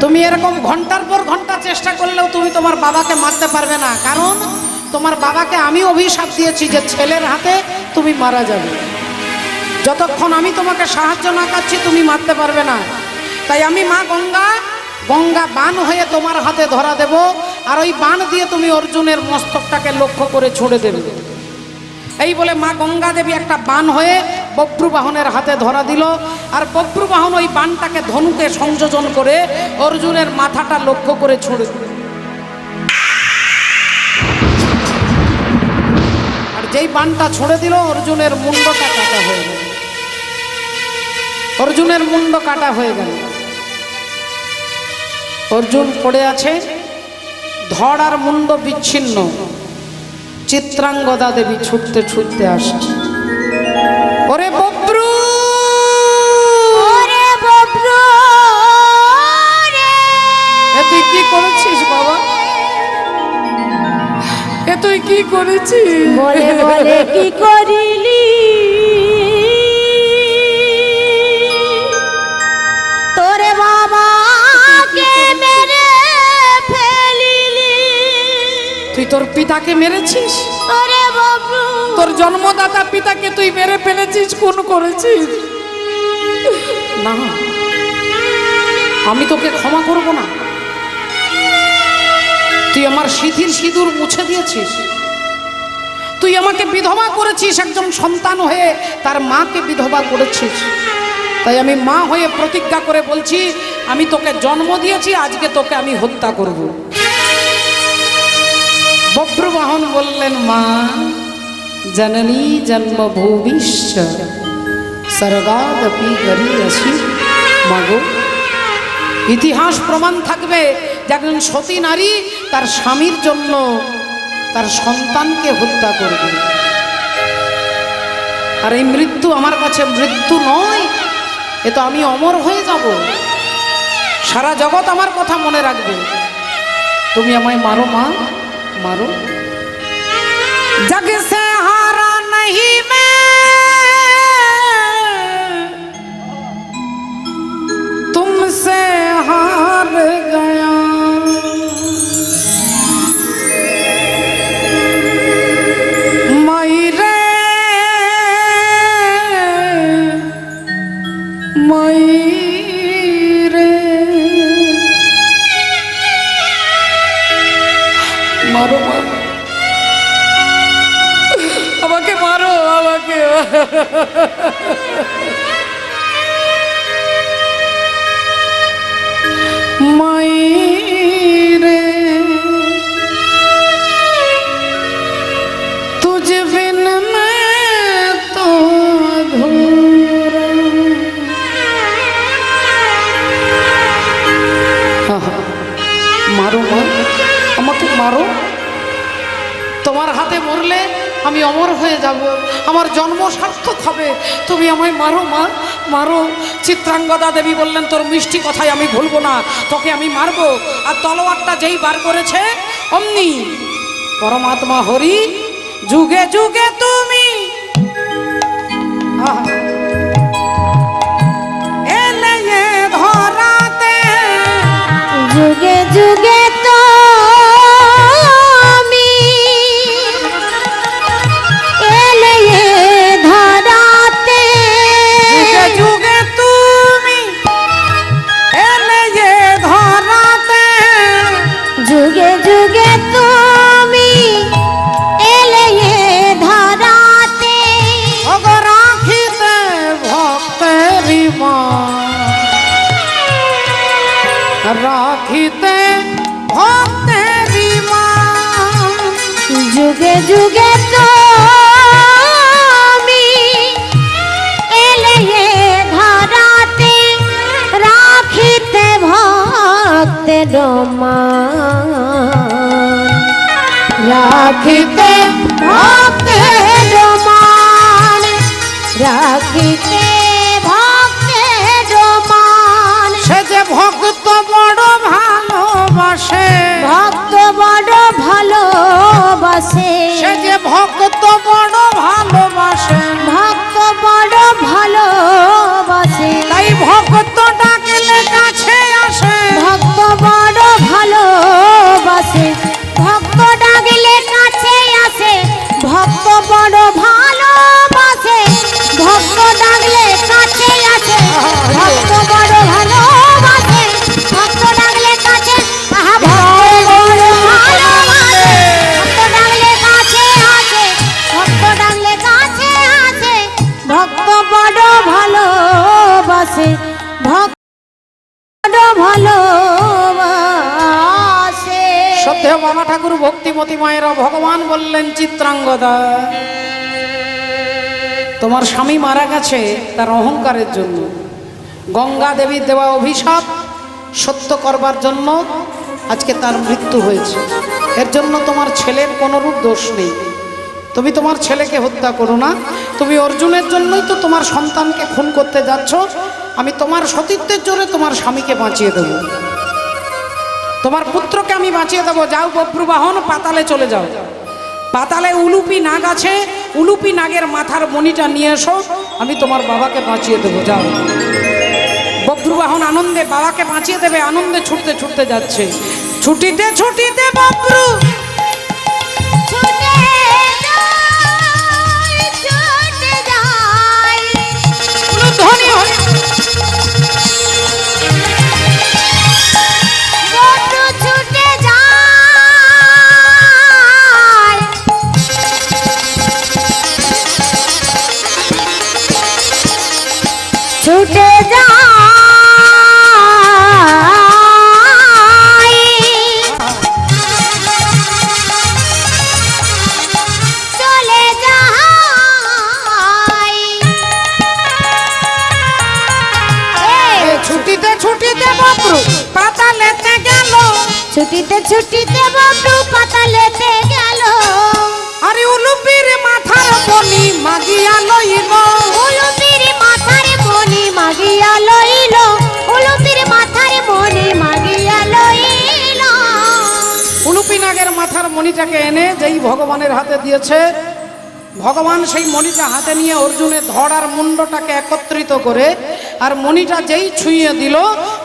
তুমি এরকম ঘন্টার পর ঘন্টা চেষ্টা করলেও তুমি তোমার বাবাকে মারতে পারবে না। কারণ তোমার বাবাকে আমি অভিশাপ দিয়েছি যে ছেলের হাতে তুমি মারা যাবে। যতক্ষণ আমি তোমাকে সাহায্য না করছি তুমি মারতে পারবে না। তাই আমি মা গঙ্গা গঙ্গা বান হয়ে তোমার হাতে ধরা দেব, আর ওই বান দিয়ে তুমি অর্জুনের মস্তকটাকে লক্ষ্য করে ছুড়ে দেবে। এই বলে মা গঙ্গা দেবী একটা বান হয়ে বব্রুবাহনের হাতে ধরা দিল, আর বব্রুবাহন ওই বানটাকে ধনুকে সংযোজন করে অর্জুনের মাথাটা লক্ষ্য করে ছুড়ে দিল। আর যেই বানটা ছুড়ে দিল অর্জুনের মুন্ডটা কাটা হয়ে গেল। অর্জুনের মুন্ড কাটা হয়ে গেল। অর্জুন পড়ে আছে, ধড় আর মুন্ড বিচ্ছিন্ন। চিত্রাঙ্গদা দেবী ছুটতে ছুটতে আসছে। ওরে বব্রু, ওরে বব্রু রে, এ তুই কি করেছিস বাবা? এ তুই কি করেছিস? বলে বলে কি করিলি, তোরে বাবাকে মেরে ফেলিলি। তুই তোর পিতাকে মেরেছিস? ওরে বব্রু, তোর জন্মদাতা পিতাকে তুই মেরে ফেলেছিস, খুন করেছিস। না, আমি তোকে ক্ষমা করব না। তুই আমার সিঁথির সিঁদুর মুছে দিয়েছিস, তুই আমাকে বিধবা করেছিস, একজন সন্তান হয়ে তার মাকে বিধবা করেছিস। তাই আমি মা হয়ে প্রতিজ্ঞা করে বলছি, আমি তোকে জন্ম দিয়েছি, আজকে তোকে আমি হত্যা করব। বব্রুবাহন বললেন, মা জননী জন্মভূমিশ্চ স্বর্গাদপি গরীয়সি। মাগো, ইতিহাস প্রমাণ থাকবে যে একজন সতী নারী তার স্বামীর জন্য তার সন্তানকে হত্যা করবে। আর এই মৃত্যু আমার কাছে মৃত্যু নয়, এ তো আমি অমর হয়ে যাব। সারা জগৎ আমার কথা মনে রাখবে। তুমি আমায় মারো মা, মারো। জগ সে হারা नहीं मैं, तुमसे हार गया। मायरे मायरे, মারো মা, আমাকে মারো, আমাকে। मायरे तुझ बिन मैं तो अधूरा। মারো মা, আমাকে মারো। তোমার হাতে মরলে আমি অমর হয়ে যাব, আমার জন্ম সার্থক হবে। তুমি আমায় মারো মা, মারো। চিত্রাঙ্গদা দেবী বললেন, তোর মিষ্টি কথাই আমি ভুলবো না, তোকে আমি মারবো। আর তলোয়ারটা যেই বার করেছে অমনি পরমাত্মা হরি, যুগে যুগে তুমি এলে এ ধরাতে, যুগে যুগে তো আমি এলে এ ধরাতে, যুগে যুগে তুমি এলে এ ধরাতে, যুগে যুগে তুমি এলে এ ধরাতে, অগ রাখিতে ভক্তেরি মা, রাখিতে ভক্তেরি মা। যুগে যুগে তুমি এলে এ ধরাতে, রাখিতে ভক্তের মান, রাখিতে ভক্তের মান, রাখিতে ভক্তের মান। সে যে ভক্ত বড় ভালোবাসে, ভক্ত বড় ভালোবাসে, সে যে ভক্ত বড় ভালোবাসে, ভক্ত বড় ভালোবাসে, তাই ভক্ত ডাকলে কাছে আসে। ভক্ত বড় ভালোবাসে, ভক্ত ডাকলে কাছে আসে, ভক্ত বড় ভালোবাসে, ভক্ত ডাকলে কাছে আসে, ভক্ত বড় ভালোবাসে, ভক্ত ডাকলে ভক্তিমতী মায়েরা ভগবান বললেন, চিত্রাঙ্গদা, তোমার স্বামী মারা গেছে তার অহংকারের জন্য। গঙ্গা দেবীর দেওয়া অভিশাপ সত্য করবার জন্য আজকে তার মৃত্যু হয়েছে। এর জন্য তোমার ছেলের কোনোরূপ দোষ নেই। তুমি তোমার ছেলেকে হত্যা করো না। তুমি অর্জুনের জন্যই তো তোমার সন্তানকে খুন করতে যাচ্ছ। আমি তোমার সতীত্বের জোরে তোমার স্বামীকে বাঁচিয়ে দেব, তোমার পুত্রকে আমি বাঁচিয়ে দেবো। যাও বব্রুবাহন, পাতালে চলে যাও। পাতালে উলুপি নাগ আছে, উলুপি নাগের মাথার মণিটা নিয়ে এসো, আমি তোমার বাবাকে বাঁচিয়ে দেবো। যাও। বব্রুবাহন আনন্দে বাবাকে বাঁচিয়ে দেবে, আনন্দে ছুটতে ছুটতে যাচ্ছে। ছুটিতে ছুটিতে বব্রু ধ্বনি হয়। ছুটে যাই, চলে যাই। ছুটিতে ছুটিতে বব্রু পাতালেতে গেল, ছুটিতে ছুটিতে বব্রু পাতালেতে গেল। আরে উলুপির মাথার মণি মাগিয়া লইল, উলুপির মাথার মণি মাগিয়া লইল, উলুপির মাথার মণি মাগিয়া লইল। উলুপি নাগের মাথার মণিটাকে এনে যেই ভগবানের হাতে দিয়েছে, ভগবান সেই মণিটা হাতে নিয়ে অর্জুনের ধড় আর মুন্ডটাকে একত্রিত করে আর মণিটা যেই ছুঁয়ে দিল,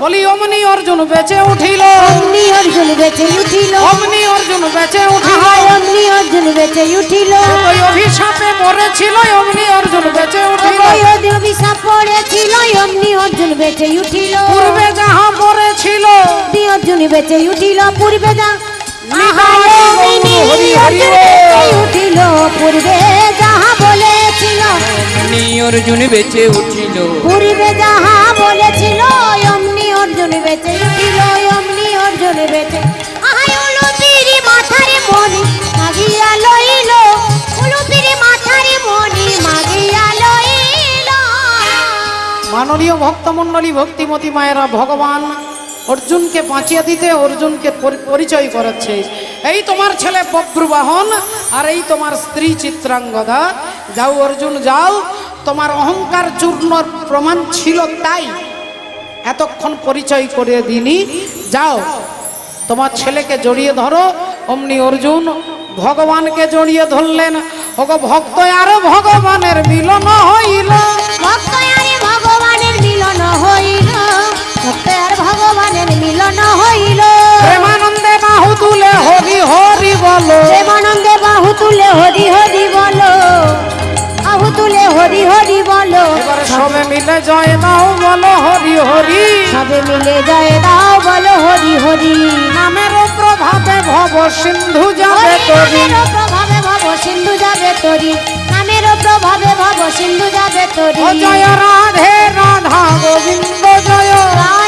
বলি অমনি অর্জুন বেঁচে উঠিল, অমনি অর্জুন বেঁচে উঠিল, অমনি অর্জুন বেঁচে উঠিল। অমনি অর্জুন বেঁচে উঠিল। ওই অভিশাপে মরেছিল, অমনি অর্জুন বেঁচে উঠিল। ওই অভিশাপ পড়েছিল, অমনি অর্জুন বেঁচে উঠিল। পূর্বে যাহা মরেছিল, অর্জুন বেঁচে উঠিল। পূর্বে যা উঠিল, পূর্বে যাহা বলেছিল, অর্জুন বেঁচে উঠিল। পূর্বে যাহা বলেছিল, অমনি অর্জুন বেঁচে উঠিল, অমনি অর্জুন বেঁচে। উলুপির মাথার মণি মাগিয়া লইল, উলুপির মাথার মণি মাগিয়া লইল। মাননীয় ভক্তমণ্ডলী ভক্তিমতী মায়েরা ভগবান অর্জুনকে বাঁচিয়ে দিতে অর্জুনকে পরিচয় করাচ্ছে। এই তোমার ছেলে বব্রুবাহন আর এই তোমার স্ত্রী চিত্রাঙ্গদা। যাও অর্জুন যাও, তোমার অহংকার চূর্ণর প্রমাণ ছিল তাই এতক্ষণ পরিচয় করে দিনি। যাও তোমার ছেলেকে জড়িয়ে ধরো। অমনি অর্জুন ভগবানকে জড়িয়ে ধরলেন। ওগো ভক্ত আর ভগবানের মিলন হইল, ভক্ত আর ভগবানের মিলন হইল, ভক্ত আর ভগবানের মিলন হইল। প্রেমানন্দে বাহু তুলে হরি হরি বলো, প্রেমানন্দে বাহু তুলে হরি হরি বলো, বাহু তুলে হরি হরি বলো। এবারে সবে মিলে জয় দাও বলো হরি হরি, সবে মিলে জয় দাও বলো হরি হরি। নামের প্রভাবে ভব সিন্ধু যাবে তরি, নামের প্রভাবে ভব সিন্ধু যাবে তরি, নামের প্রভাবে ভব সিন্ধু যাবে তরি। ও জয় রাধে রাধা গোবিন্দ জয়, রাধে